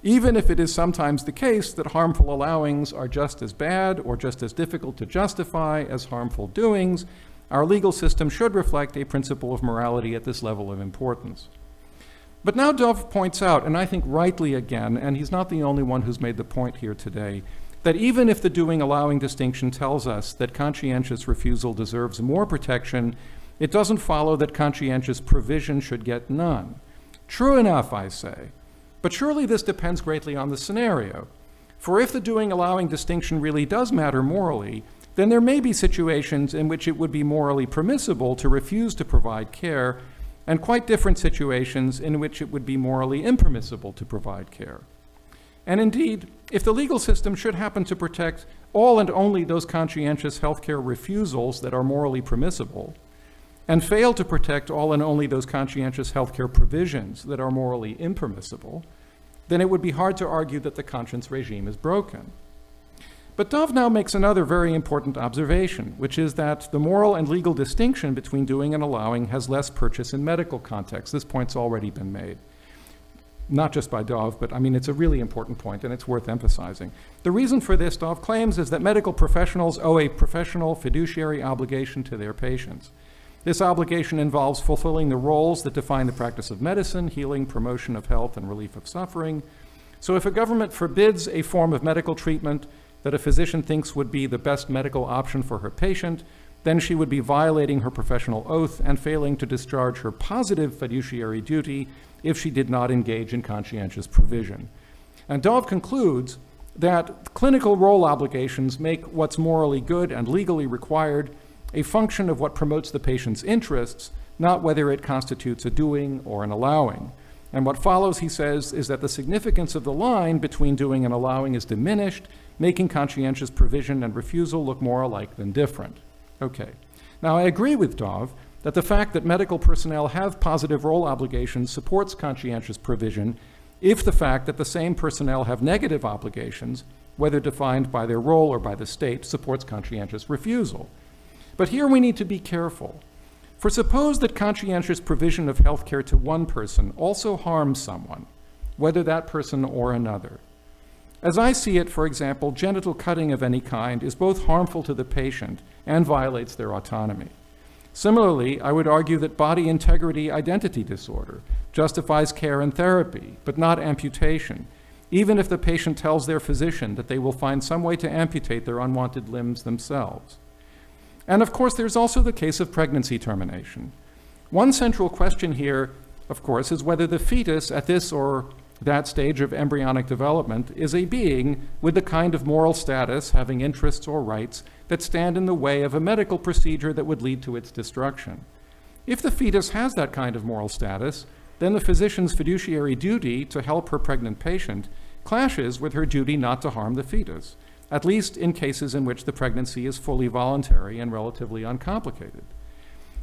Even if it is sometimes the case that harmful allowings are just as bad or just as difficult to justify as harmful doings, our legal system should reflect a principle of morality at this level of importance. But now Dove points out, and I think rightly again, and he's not the only one who's made the point here today, that even if the doing-allowing distinction tells us that conscientious refusal deserves more protection, it doesn't follow that conscientious provision should get none. True enough, I say, but surely this depends greatly on the scenario. For if the doing-allowing distinction really does matter morally, then there may be situations in which it would be morally permissible to refuse to provide care, and quite different situations in which it would be morally impermissible to provide care. And indeed, if the legal system should happen to protect all and only those conscientious healthcare refusals that are morally permissible, and fail to protect all and only those conscientious healthcare provisions that are morally impermissible, then it would be hard to argue that the conscience regime is broken. But Dove now makes another very important observation, which is that the moral and legal distinction between doing and allowing has less purchase in medical context. This point's already been made. Not just by Dove, but I mean, it's a really important point and it's worth emphasizing. The reason for this, Dove claims, is that medical professionals owe a professional fiduciary obligation to their patients. This obligation involves fulfilling the roles that define the practice of medicine, healing, promotion of health, and relief of suffering. So if a government forbids a form of medical treatment that a physician thinks would be the best medical option for her patient, then she would be violating her professional oath and failing to discharge her positive fiduciary duty if she did not engage in conscientious provision. And Dove concludes that clinical role obligations make what's morally good and legally required a function of what promotes the patient's interests, not whether it constitutes a doing or an allowing. And what follows, he says, is that the significance of the line between doing and allowing is diminished, making conscientious provision and refusal look more alike than different. Okay. Now, I agree with Dov that the fact that medical personnel have positive role obligations supports conscientious provision if the fact that the same personnel have negative obligations, whether defined by their role or by the state, supports conscientious refusal. But here we need to be careful. For suppose that conscientious provision of health care to one person also harms someone, whether that person or another. As I see it, for example, genital cutting of any kind is both harmful to the patient and violates their autonomy. Similarly, I would argue that body integrity identity disorder justifies care and therapy, but not amputation, even if the patient tells their physician that they will find some way to amputate their unwanted limbs themselves. And of course, there's also the case of pregnancy termination. One central question here, of course, is whether the fetus at this or that stage of embryonic development is a being with the kind of moral status, having interests or rights, that stand in the way of a medical procedure that would lead to its destruction. If the fetus has that kind of moral status, then the physician's fiduciary duty to help her pregnant patient clashes with her duty not to harm the fetus, at least in cases in which the pregnancy is fully voluntary and relatively uncomplicated.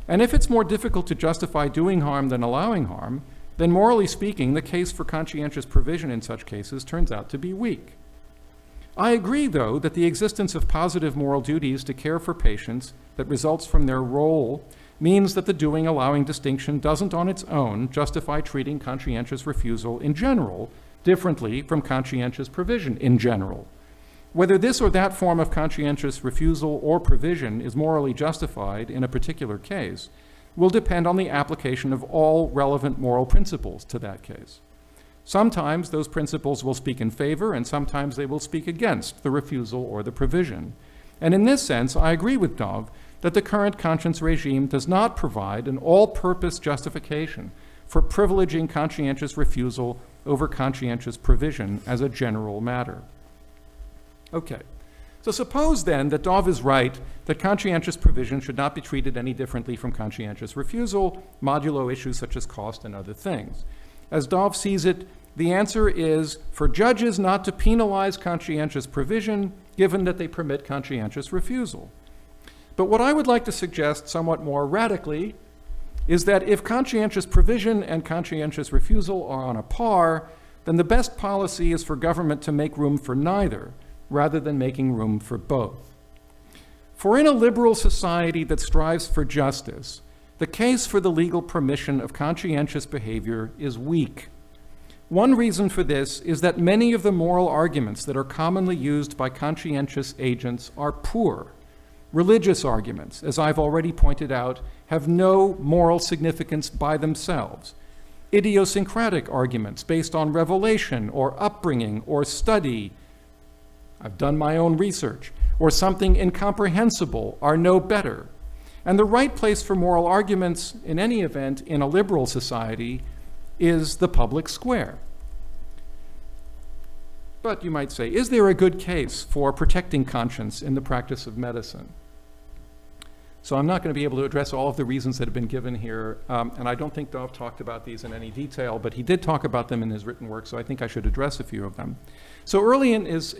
And if it's more difficult to justify doing harm than allowing harm, then morally speaking, the case for conscientious provision in such cases turns out to be weak. I agree, though, that the existence of positive moral duties to care for patients that results from their role means that the doing-allowing distinction doesn't on its own justify treating conscientious refusal in general differently from conscientious provision in general. Whether this or that form of conscientious refusal or provision is morally justified in a particular case will depend on the application of all relevant moral principles to that case. Sometimes those principles will speak in favor, and sometimes they will speak against the refusal or the provision. And in this sense, I agree with Dov that the current conscience regime does not provide an all-purpose justification for privileging conscientious refusal over conscientious provision as a general matter. Okay. So suppose then that Dov is right that conscientious provision should not be treated any differently from conscientious refusal, modulo issues such as cost and other things. As Dov sees it, the answer is for judges not to penalize conscientious provision given that they permit conscientious refusal. But what I would like to suggest somewhat more radically is that if conscientious provision and conscientious refusal are on a par, then the best policy is for government to make room for neither, rather than making room for both. For in a liberal society that strives for justice, the case for the legal permission of conscientious behavior is weak. One reason for this is that many of the moral arguments that are commonly used by conscientious agents are poor. Religious arguments, as I've already pointed out, have no moral significance by themselves. Idiosyncratic arguments based on revelation or upbringing or study, I've done my own research, or something incomprehensible are no better. And the right place for moral arguments, in any event, in a liberal society, is the public square. But you might say, is there a good case for protecting conscience in the practice of medicine? So I'm not going to be able to address all of the reasons that have been given here, and I don't think Dov talked about these in any detail, but he did talk about them in his written work, so I think I should address a few of them. So early in his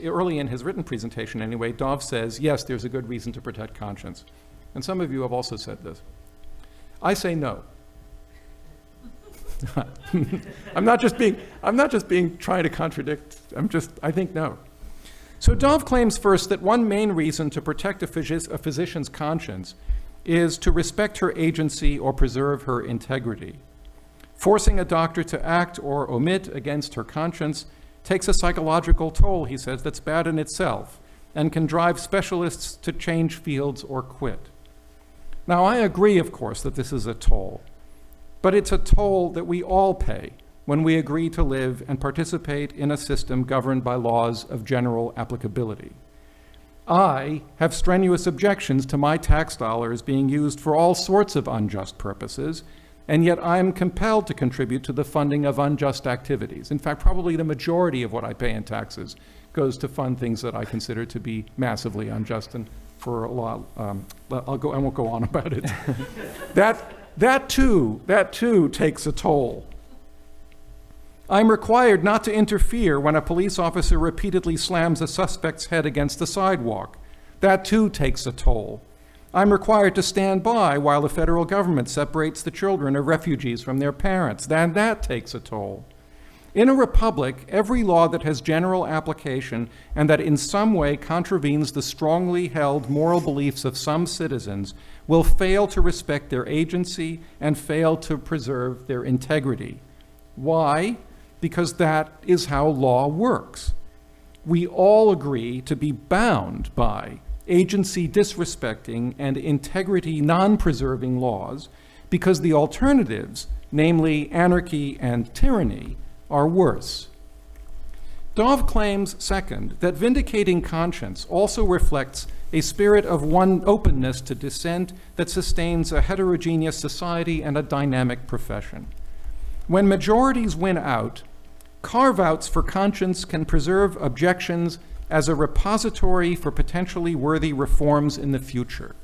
written presentation anyway, Dov says, yes, there's a good reason to protect conscience. And some of you have also said this. I say no. I'm not just being trying to contradict, I think no. So Dov claims first that one main reason to protect a physician's conscience is to respect her agency or preserve her integrity. Forcing a doctor to act or omit against her conscience takes a psychological toll, he says, that's bad in itself and can drive specialists to change fields or quit. Now, I agree, of course, that this is a toll, but it's a toll that we all pay when we agree to live and participate in a system governed by laws of general applicability. I have strenuous objections to my tax dollars being used for all sorts of unjust purposes, and yet I am compelled to contribute to the funding of unjust activities. In fact, probably the majority of what I pay in taxes goes to fund things that I consider to be massively unjust, and for a lot, I won't go on about it. That too takes a toll. I'm required not to interfere when a police officer repeatedly slams a suspect's head against the sidewalk. That too takes a toll. I'm required to stand by while the federal government separates the children of refugees from their parents. Then that takes a toll. In a republic, every law that has general application and that in some way contravenes the strongly held moral beliefs of some citizens will fail to respect their agency and fail to preserve their integrity. Why? Because that is how law works. We all agree to be bound by agency disrespecting and integrity non-preserving laws because the alternatives, namely anarchy and tyranny, are worse. Dov claims, second, that vindicating conscience also reflects a spirit of one openness to dissent that sustains a heterogeneous society and a dynamic profession. When majorities win out, carve-outs for conscience can preserve objections as a repository for potentially worthy reforms in the future.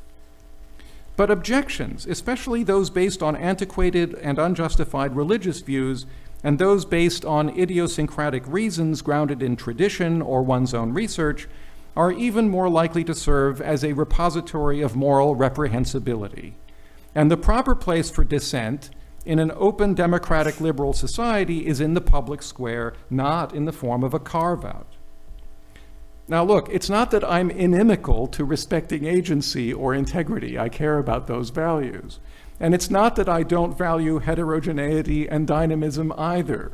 But objections, especially those based on antiquated and unjustified religious views, and those based on idiosyncratic reasons grounded in tradition or one's own research, are even more likely to serve as a repository of moral reprehensibility. And the proper place for dissent in an open, democratic, liberal society is in the public square, not in the form of a carve-out. Now look, it's not that I'm inimical to respecting agency or integrity. I care about those values. And it's not that I don't value heterogeneity and dynamism either.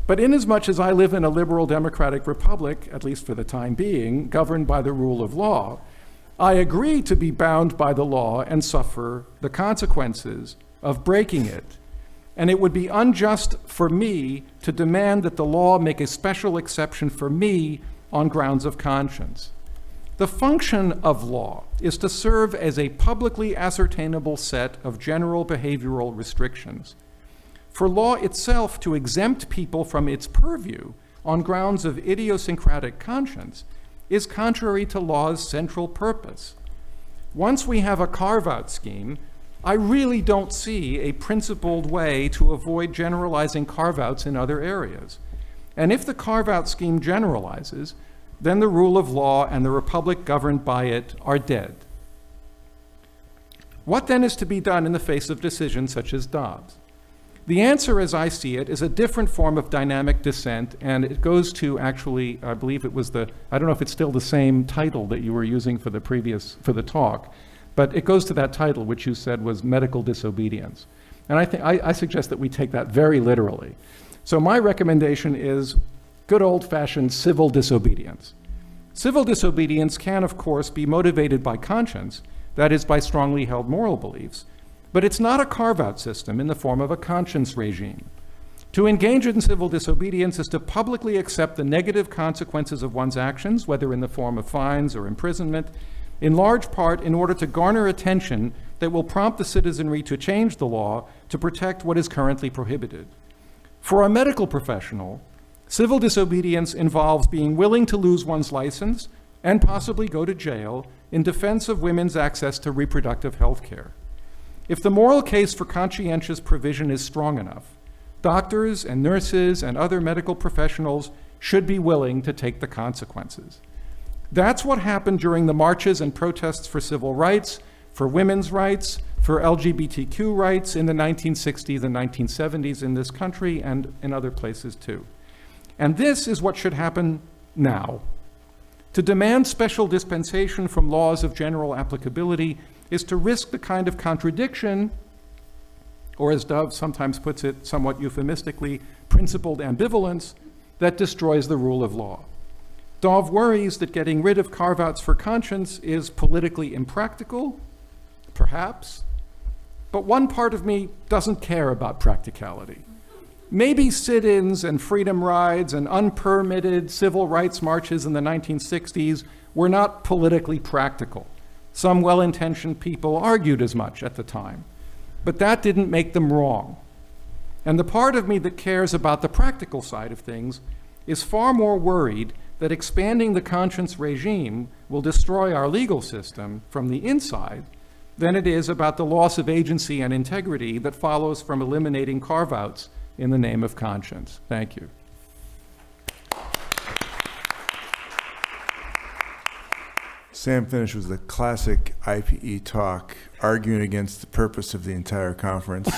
But inasmuch as I live in a liberal democratic republic, at least for the time being, governed by the rule of law, I agree to be bound by the law and suffer the consequences of breaking it. And it would be unjust for me to demand that the law make a special exception for me on grounds of conscience. The function of law is to serve as a publicly ascertainable set of general behavioral restrictions. For law itself to exempt people from its purview on grounds of idiosyncratic conscience is contrary to law's central purpose. Once we have a carve-out scheme, I really don't see a principled way to avoid generalizing carve-outs in other areas. And if the carve-out scheme generalizes, then the rule of law and the republic governed by it are dead. What then is to be done in the face of decisions such as Dobbs? The answer, as I see it, is a different form of dynamic dissent, and it goes to actually, I believe it was I don't know if it's still the same title that you were using for the talk, but it goes to that title, which you said was medical disobedience. And I suggest that we take that very literally. So my recommendation is good old-fashioned civil disobedience. Civil disobedience can, of course, be motivated by conscience, that is, by strongly held moral beliefs, but it's not a carve-out system in the form of a conscience regime. To engage in civil disobedience is to publicly accept the negative consequences of one's actions, whether in the form of fines or imprisonment, in large part in order to garner attention that will prompt the citizenry to change the law to protect what is currently prohibited. For a medical professional, civil disobedience involves being willing to lose one's license and possibly go to jail in defense of women's access to reproductive health care. If the moral case for conscientious provision is strong enough, doctors and nurses and other medical professionals should be willing to take the consequences. That's what happened during the marches and protests for civil rights, for women's rights, for LGBTQ rights in the 1960s and 1970s in this country and in other places too. And this is what should happen now. To demand special dispensation from laws of general applicability is to risk the kind of contradiction, or as Dove sometimes puts it somewhat euphemistically, principled ambivalence that destroys the rule of law. Dove worries that getting rid of carve-outs for conscience is politically impractical, perhaps, but one part of me doesn't care about practicality. Maybe sit-ins and freedom rides and unpermitted civil rights marches in the 1960s were not politically practical. Some well-intentioned people argued as much at the time, but that didn't make them wrong. And the part of me that cares about the practical side of things is far more worried that expanding the conscience regime will destroy our legal system from the inside than it is about the loss of agency and integrity that follows from eliminating carve-outs in the name of conscience. Thank you. Sam finished with a classic IPE talk, arguing against the purpose of the entire conference,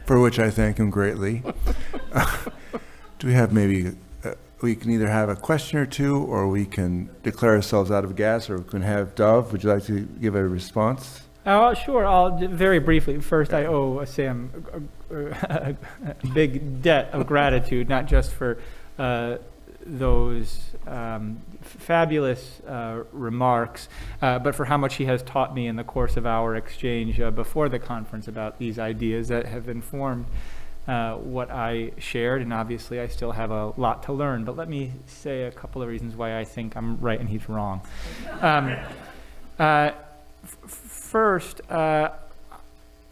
for which I thank him greatly. Do we have maybe, we can either have a question or two, or we can declare ourselves out of gas, or we can have Dov. Would you like to give a response? Sure. I'll very briefly. First, I owe Sam a big debt of gratitude, not just for those fabulous remarks, but for how much he has taught me in the course of our exchange before the conference about these ideas that have informed what I shared, and obviously I still have a lot to learn. But let me say a couple of reasons why I think I'm right and he's wrong. First,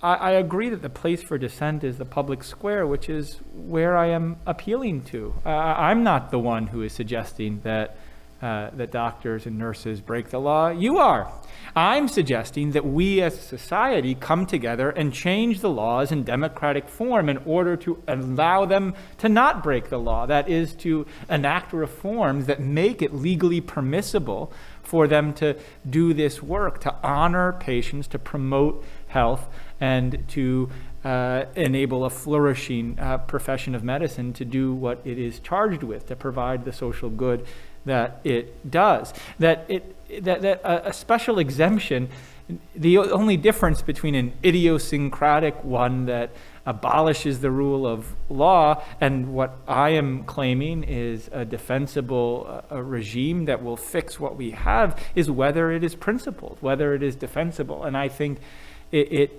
I agree that the place for dissent is the public square, which is where I am appealing to. I'm not the one who is suggesting that doctors and nurses break the law. You are. I'm suggesting that we as a society come together and change the laws in democratic form in order to allow them to not break the law. That is, to enact reforms that make it legally permissible for them to do this work, to honor patients, to promote health, and to enable a flourishing profession of medicine to do what it is charged with, to provide the social good that it does. That a special exemption, the only difference between an idiosyncratic one that abolishes the rule of law and what I am claiming is a defensible regime that will fix what we have, is whether it is principled, whether it is defensible. And I think it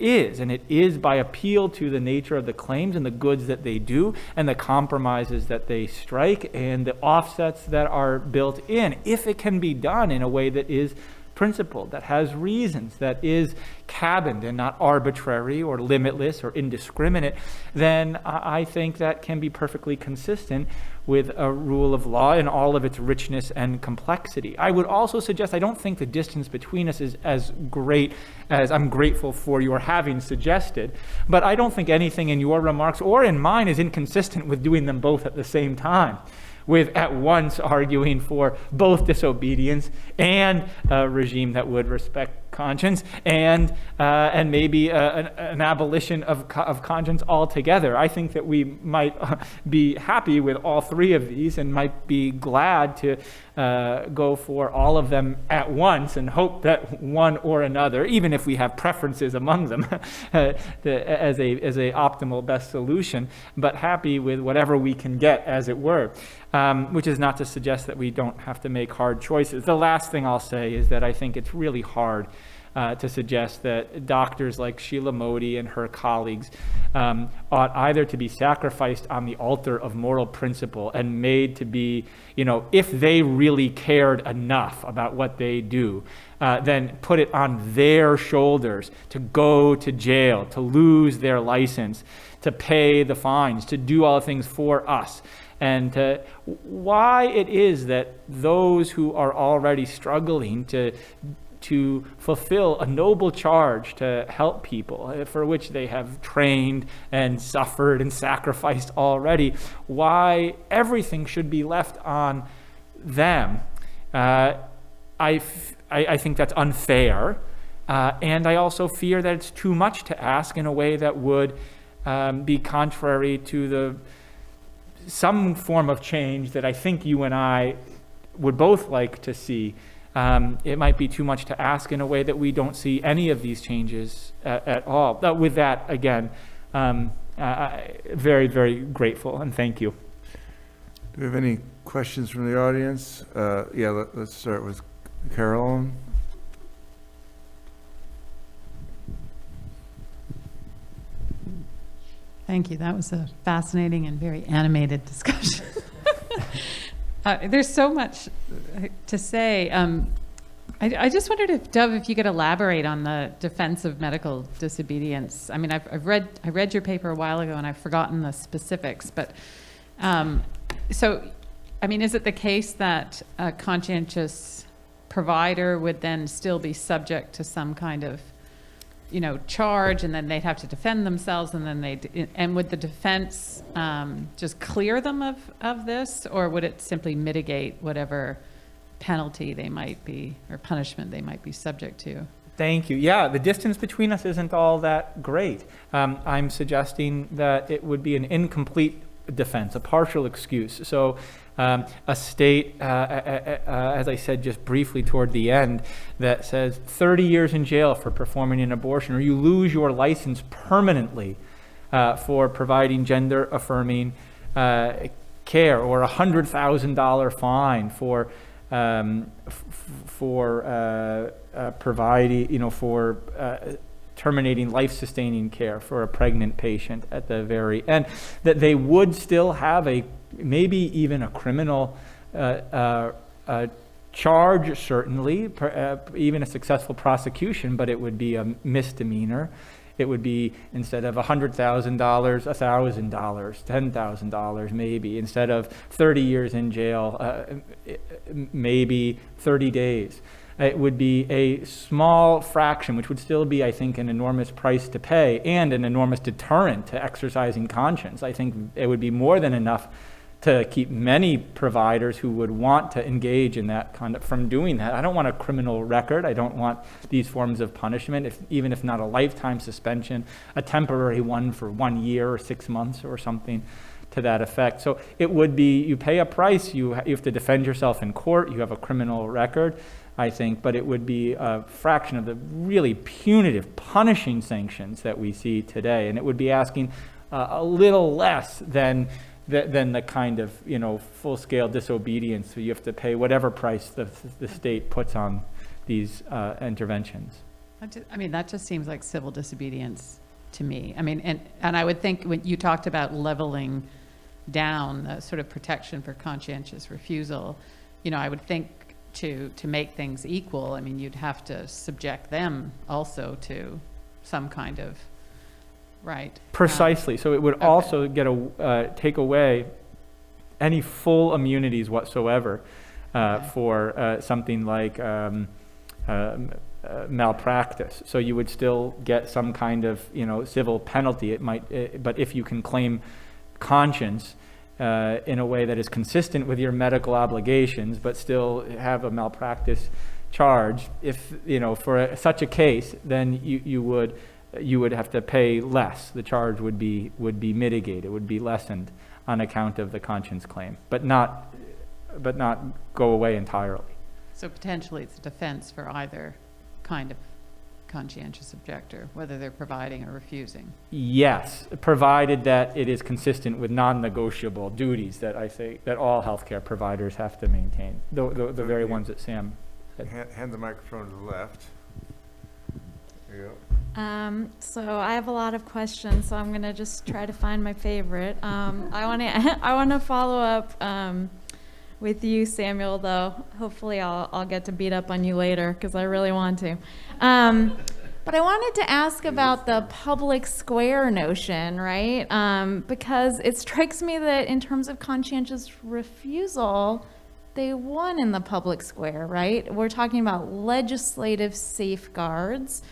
is, and it is by appeal to the nature of the claims and the goods that they do and the compromises that they strike and the offsets that are built in. If it can be done in a way that is principled, that has reasons, that is cabined and not arbitrary or limitless or indiscriminate, then I think that can be perfectly consistent with a rule of law in all of its richness and complexity. I would also suggest I don't think the distance between us is as great as I'm grateful for your having suggested, but I don't think anything in your remarks or in mine is inconsistent with doing them both at the same time, with at once arguing for both disobedience and a regime that would respect conscience and maybe an abolition of conscience altogether. I think that we might be happy with all three of these and might be glad to go for all of them at once and hope that one or another, even if we have preferences among them, as a optimal best solution, but happy with whatever we can get, as it were. Which is not to suggest that we don't have to make hard choices. The last thing I'll say is that I think it's really hard to suggest that doctors like Sheila Modi and her colleagues ought either to be sacrificed on the altar of moral principle and made to be, if they really cared enough about what they do, then put it on their shoulders to go to jail, to lose their license, to pay the fines, to do all the things for us. And why it is that those who are already struggling to fulfill a noble charge to help people, for which they have trained and suffered and sacrificed already, why everything should be left on them. I think that's unfair, and I also fear that it's too much to ask in a way that would be contrary to some form of change that I think you and I would both like to see. It might be too much to ask in a way that we don't see any of these changes at all. With that, again, very, very grateful, and thank you. Do we have any questions from the audience? Let's start with Carolyn. Thank you. That was a fascinating and very animated discussion. There's so much to say. I just wondered if, Dov, if you could elaborate on the defense of medical disobedience. I mean, I read your paper a while ago and I've forgotten the specifics, but so I mean, is it the case that a conscientious provider would then still be subject to some kind of, charge, and then they'd have to defend themselves, and then and would the defense just clear them of this, or would it simply mitigate whatever penalty they might be, or punishment they might be subject to? Thank you. Yeah, the distance between us isn't all that great. I'm suggesting that it would be an incomplete defense, a partial excuse. So a state, as I said just briefly toward the end, that says 30 years in jail for performing an abortion, or you lose your license permanently for providing gender-affirming care, or a $100,000 fine for providing, for terminating life-sustaining care for a pregnant patient at the very end, that they would still have maybe even a criminal charge, certainly, even a successful prosecution, but it would be a misdemeanor. It would be, instead of $100,000, $1,000, $10,000 maybe. Instead of 30 years in jail, maybe 30 days. It would be a small fraction, which would still be, I think, an enormous price to pay and an enormous deterrent to exercising conscience. I think it would be more than enough to keep many providers who would want to engage in that conduct from doing that. I don't want a criminal record. I don't want these forms of punishment, even if not a lifetime suspension, a temporary one for 1 year or 6 months or something to that effect. So it would be, you pay a price, you have to defend yourself in court, you have a criminal record, I think, but it would be a fraction of the really punitive, punishing sanctions that we see today. And it would be asking a little less than the kind of, full-scale disobedience. So you have to pay whatever price the state puts on these interventions. That just seems like civil disobedience to me. And I would think when you talked about leveling down the sort of protection for conscientious refusal, I would think to make things equal, you'd have to subject them also to some kind of right. Precisely. So it would also take away any full immunities whatsoever for something like malpractice. So you would still get some kind of civil penalty. It might, but if you can claim conscience in a way that is consistent with your medical obligations, but still have a malpractice charge, if for such a case, then you would have to pay less. The charge would be mitigated, would be lessened on account of the conscience claim, but not go away entirely. So potentially it's a defense for either kind of conscientious objector, whether they're providing or refusing. Yes, provided that it is consistent with non-negotiable duties that I say that all healthcare providers have to maintain, the very ones that Sam said. Hand the microphone to the left. There you go. So I have a lot of questions, so I'm gonna just try to find my favorite. I want to follow up with you, Samuel, though. Hopefully I'll get to beat up on you later, because I really want to. But I wanted to ask about the public square notion, right? Because it strikes me that in terms of conscientious refusal, they won in the public square, right? We're talking about legislative safeguards,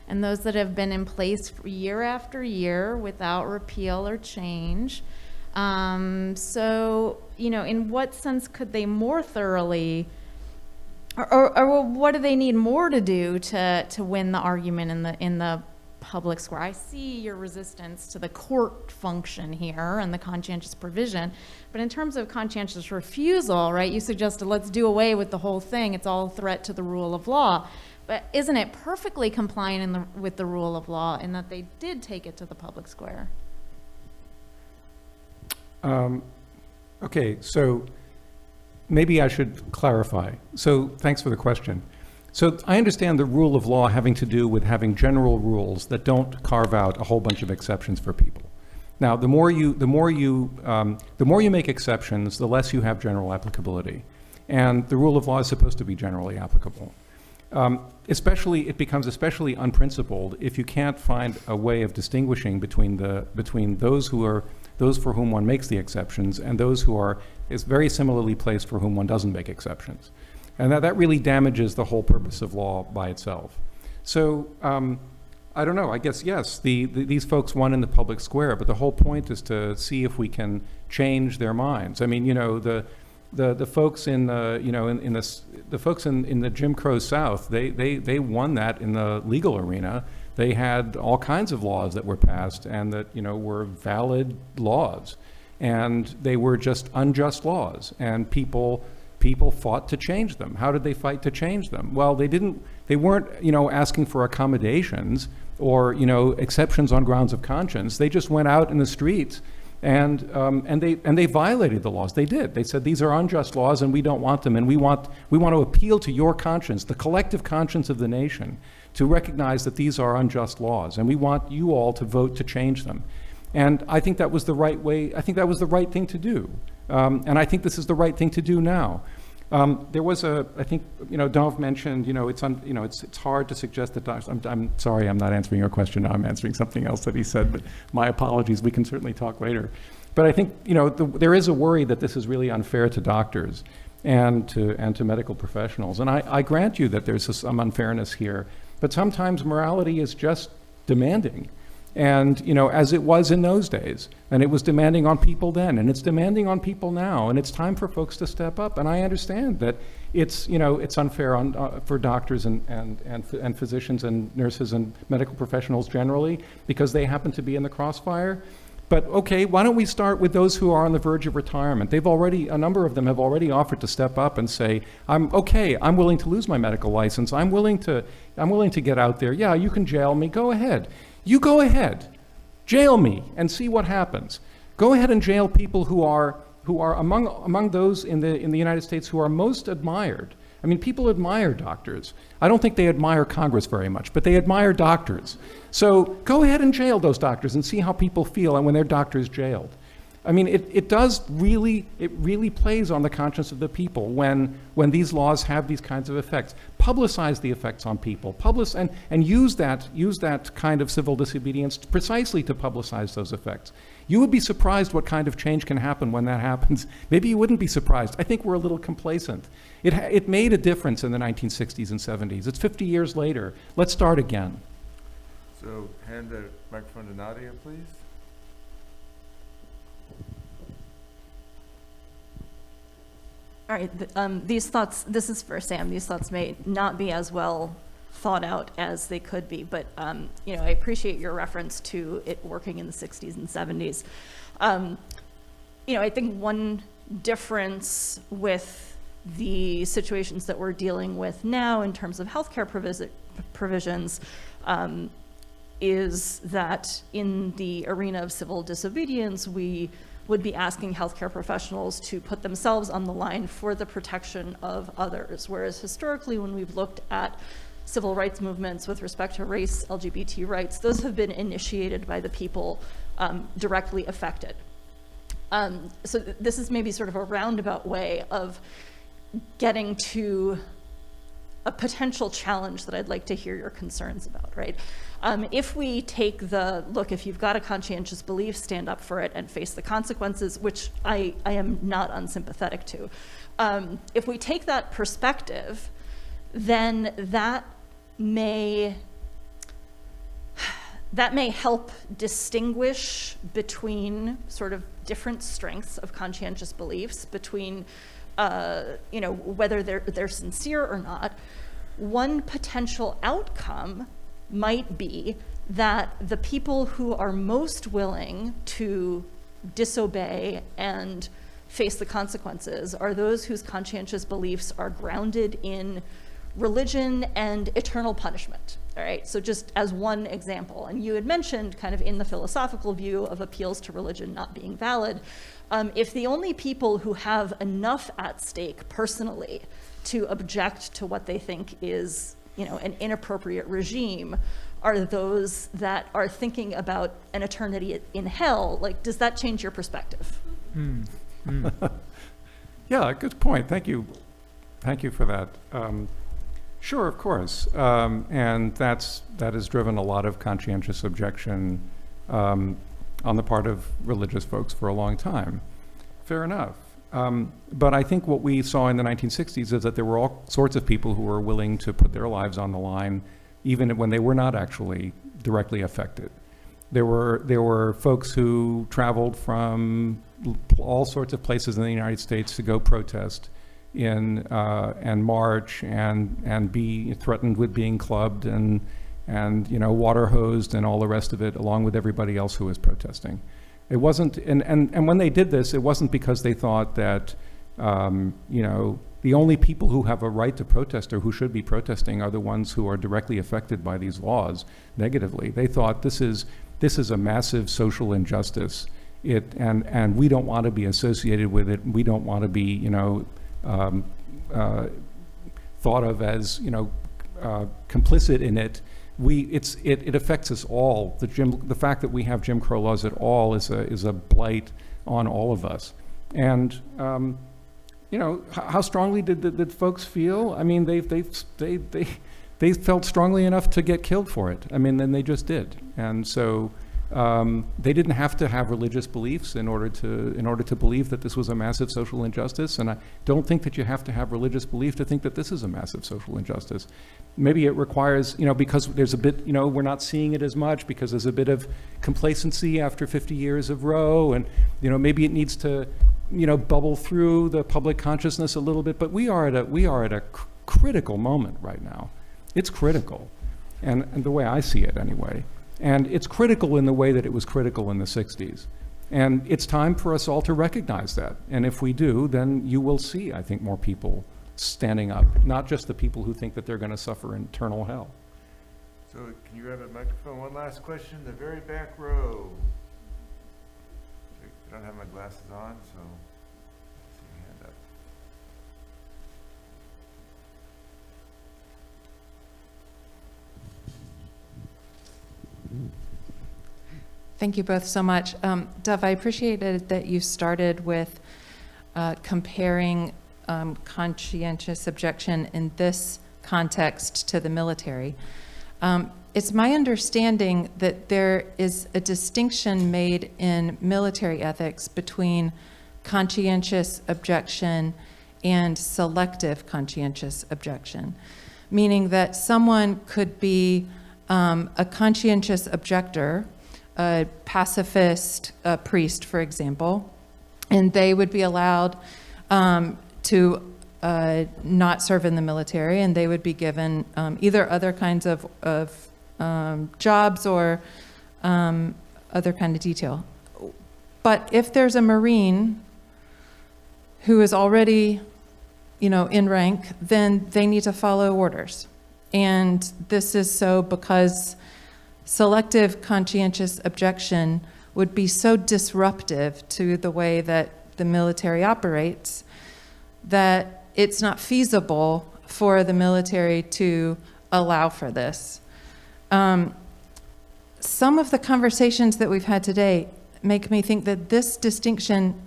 and those that have been in place for year after year without repeal or change. So, in what sense could they more thoroughly, or what do they need more to do to win the argument in the public square? I see your resistance to the court function here and the conscientious provision, but in terms of conscientious refusal, right, you suggested let's do away with the whole thing. It's all a threat to the rule of law. But isn't it perfectly compliant with the rule of law in that they did take it to the public square? Okay, so maybe I should clarify. So thanks for the question. So I understand the rule of law having to do with having general rules that don't carve out a whole bunch of exceptions for people. Now, the more you make exceptions, the less you have general applicability. And the rule of law is supposed to be generally applicable. especially, it becomes especially unprincipled if you can't find a way of distinguishing between those for whom one makes the exceptions and those who are very similarly placed for whom one doesn't make exceptions. And that really damages the whole purpose of law by itself. So I don't know, I guess, yes, these folks won in the public square, but the whole point is to see if we can change their minds. I mean, you know, the folks in the folks in the Jim Crow South, they won that in the legal arena. They had all kinds of laws that were passed and that, you know, were valid laws, and they were just unjust laws, and people fought to change them. How did they fight to change them? Well, they weren't, you know, asking for accommodations or, you know, exceptions on grounds of conscience. They just went out in the streets and they violated the laws. They did. They said, these are unjust laws and we don't want them, and we want to appeal to your conscience, the collective conscience of the nation, to recognize that these are unjust laws, and we want you all to vote to change them. And I think that was the right way. I think that was the right thing to do. And I think this is the right thing to do now. There was I think, you know, Dov mentioned, you know, it's hard to suggest that I'm sorry, I'm not answering your question now. I'm answering something else that he said, but my apologies. We can certainly talk later. But I think, you know, there is a worry that this is really unfair to doctors and to medical professionals. And I grant you that there's some unfairness here, but sometimes morality is just demanding. And, you know, as it was in those days, and it was demanding on people then, and it's demanding on people now, and it's time for folks to step up. And I understand that it's, you know, it's unfair for doctors and physicians and nurses and medical professionals generally, because they happen to be in the crossfire. But okay, why don't we start with those who are on the verge of retirement? A number of them have already offered to step up and say, I'm willing to lose my medical license. I'm willing to get out there. Yeah, you can jail me, go ahead. You go ahead, jail me and see what happens. Go ahead and jail people who are among those in the United States who are most admired. I mean, people admire doctors. I don't think they admire Congress very much, but they admire doctors. So go ahead and jail those doctors and see how people feel and when their doctor is jailed. I mean, it really plays on the conscience of the people when these laws have these kinds of effects. Publicize the effects on people. And use that kind of civil disobedience precisely to publicize those effects. You would be surprised what kind of change can happen when that happens. Maybe you wouldn't be surprised. I think we're a little complacent. It made a difference in the 1960s and 70s. It's 50 years later. Let's start again. So hand the microphone to Nadia, please. All right, these thoughts, this is for Sam, these thoughts may not be as well thought out as they could be, but you know, I appreciate your reference to it working in the 60s and 70s. You know, I think one difference with the situations that we're dealing with now in terms of healthcare provisions is that in the arena of civil disobedience, we would be asking healthcare professionals to put themselves on the line for the protection of others. Whereas historically, when we've looked at civil rights movements with respect to race, LGBT rights, those have been initiated by the people directly affected. So this is maybe sort of a roundabout way of getting to a potential challenge that I'd like to hear your concerns about, right? If we take look, if you've got a conscientious belief, stand up for it and face the consequences, which I am not unsympathetic to. If we take that perspective, then that may help distinguish between sort of different strengths of conscientious beliefs, between you know, whether they're sincere or not. One potential outcome might be that the people who are most willing to disobey and face the consequences are those whose conscientious beliefs are grounded in religion and eternal punishment. All right, so just as one example, and you had mentioned kind of in the philosophical view of appeals to religion not being valid, if the only people who have enough at stake personally to object to what they think is, you know, an inappropriate regime are those that are thinking about an eternity in hell, like, does that change your perspective? Yeah, good point. Thank you. Thank you for that. Sure, of course. And that has driven a lot of conscientious objection on the part of religious folks for a long time. Fair enough. But I think what we saw in the 1960s is that there were all sorts of people who were willing to put their lives on the line, even when they were not actually directly affected. There were folks who traveled from all sorts of places in the United States to go protest and march and be threatened with being clubbed and water hosed and all the rest of it, along with everybody else who was protesting. It wasn't, and when they did this, it wasn't because they thought that the only people who have a right to protest or who should be protesting are the ones who are directly affected by these laws negatively. They thought this is a massive social injustice. And we don't want to be associated with it. We don't want to be thought of as complicit in it. It affects us all. The fact that we have Jim Crow laws at all is a blight on all of us. And how strongly did folks feel? I mean, they felt strongly enough to get killed for it. I mean, then they just did. And so they didn't have to have religious beliefs in order to believe that this was a massive social injustice. And I don't think that you have to have religious belief to think that this is a massive social injustice. Maybe it requires, because there's a bit, we're not seeing it as much because there's a bit of complacency after 50 years of Roe, and maybe it needs to, bubble through the public consciousness a little bit. But we are at a critical moment right now. It's critical, and the way I see it anyway. And it's critical in the way that it was critical in the 60s. And it's time for us all to recognize that. And if we do, then you will see, I think, more people standing up, not just the people who think that they're going to suffer eternal hell. So can you grab a microphone? One last question, the very back row. I don't have my glasses on, so I see your hand up. Thank you both so much. Dov, I appreciated that you started with comparing conscientious objection in this context to the military. It's my understanding that there is a distinction made in military ethics between conscientious objection and selective conscientious objection, meaning that someone could be a conscientious objector, a pacifist priest, for example, and they would be allowed to not serve in the military, and they would be given either other kinds of jobs or other kind of detail. But if there's a Marine who is already, in rank, then they need to follow orders. And this is so because selective conscientious objection would be so disruptive to the way that the military operates that it's not feasible for the military to allow for this. Some of the conversations that we've had today make me think that this distinction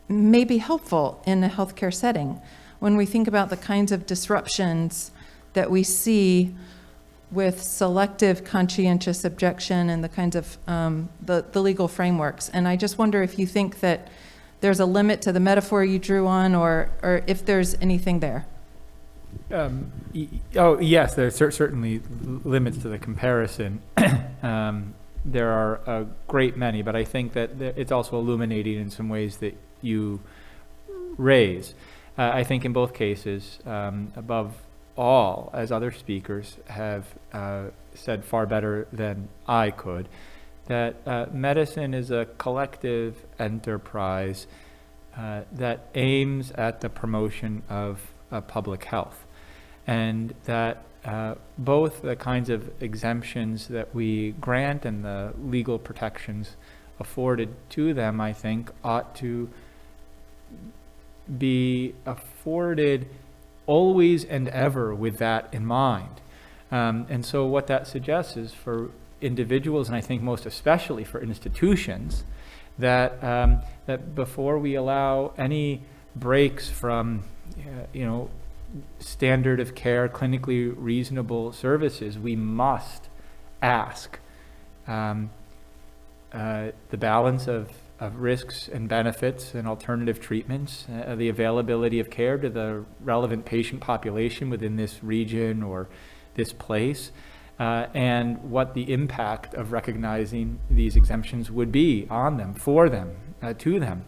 may be helpful in a healthcare setting. When we think about the kinds of disruptions that we see with selective conscientious objection and the kinds of the legal frameworks. And I just wonder if you think that there's a limit to the metaphor you drew on, or if there's anything there. Yes, there's certainly limits to the comparison. There are a great many, but I think that it's also illuminating in some ways that you raise. I think in both cases, above all, as other speakers have said far better than I could, that medicine is a collective enterprise that aims at the promotion of public health, and that both the kinds of exemptions that we grant and the legal protections afforded to them, I think, ought to be afforded always and ever with that in mind. And so what that suggests is for individuals, and I think most especially for institutions, that that before we allow any breaks from standard of care, clinically reasonable services, we must ask the balance of risks and benefits and alternative treatments, the availability of care to the relevant patient population within this region or this place, and what the impact of recognizing these exemptions would be on them, for them, to them.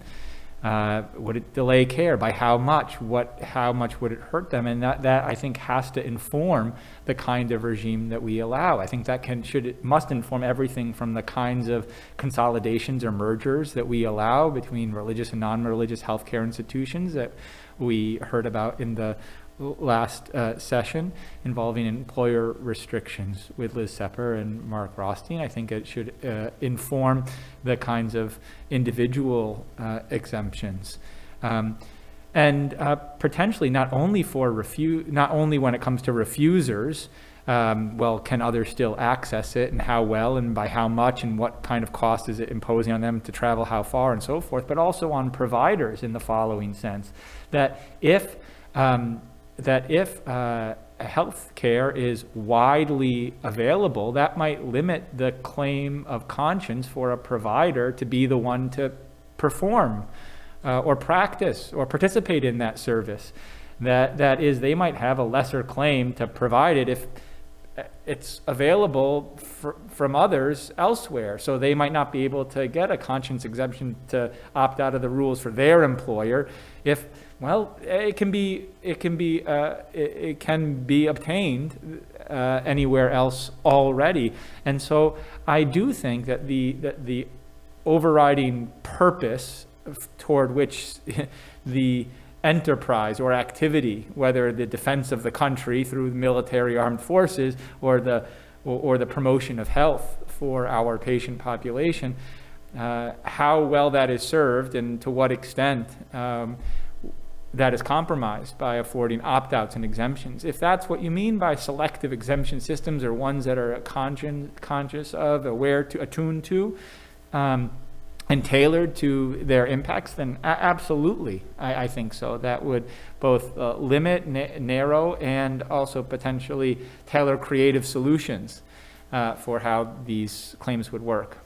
Would it delay care? By how much? How much would it hurt them? And that I think has to inform the kind of regime that we allow. I think that must inform everything from the kinds of consolidations or mergers that we allow between religious and non-religious healthcare institutions that we heard about in the last session involving employer restrictions with Liz Sepper and Mark Rothstein. I think it should inform the kinds of individual exemptions. And potentially not only when it comes to refusers, well, can others still access it, and how well and by how much, and what kind of cost is it imposing on them to travel how far and so forth, but also on providers in the following sense, that if health care is widely available, that might limit the claim of conscience for a provider to be the one to perform or practice or participate in that service. That is, they might have a lesser claim to provide it if it's available from others elsewhere. So they might not be able to get a conscience exemption to opt out of the rules for their employer if, well, it can be obtained anywhere else already. And so I do think that the overriding purpose toward which the enterprise or activity, whether the defense of the country through military armed forces or the promotion of health for our patient population, how well that is served and to what extent that is compromised by affording opt-outs and exemptions. If that's what you mean by selective exemption systems, or ones that are conscious of, aware to, attuned to, and tailored to their impacts, then absolutely, I think so. That would both limit, narrow, and also potentially tailor creative solutions for how these claims would work.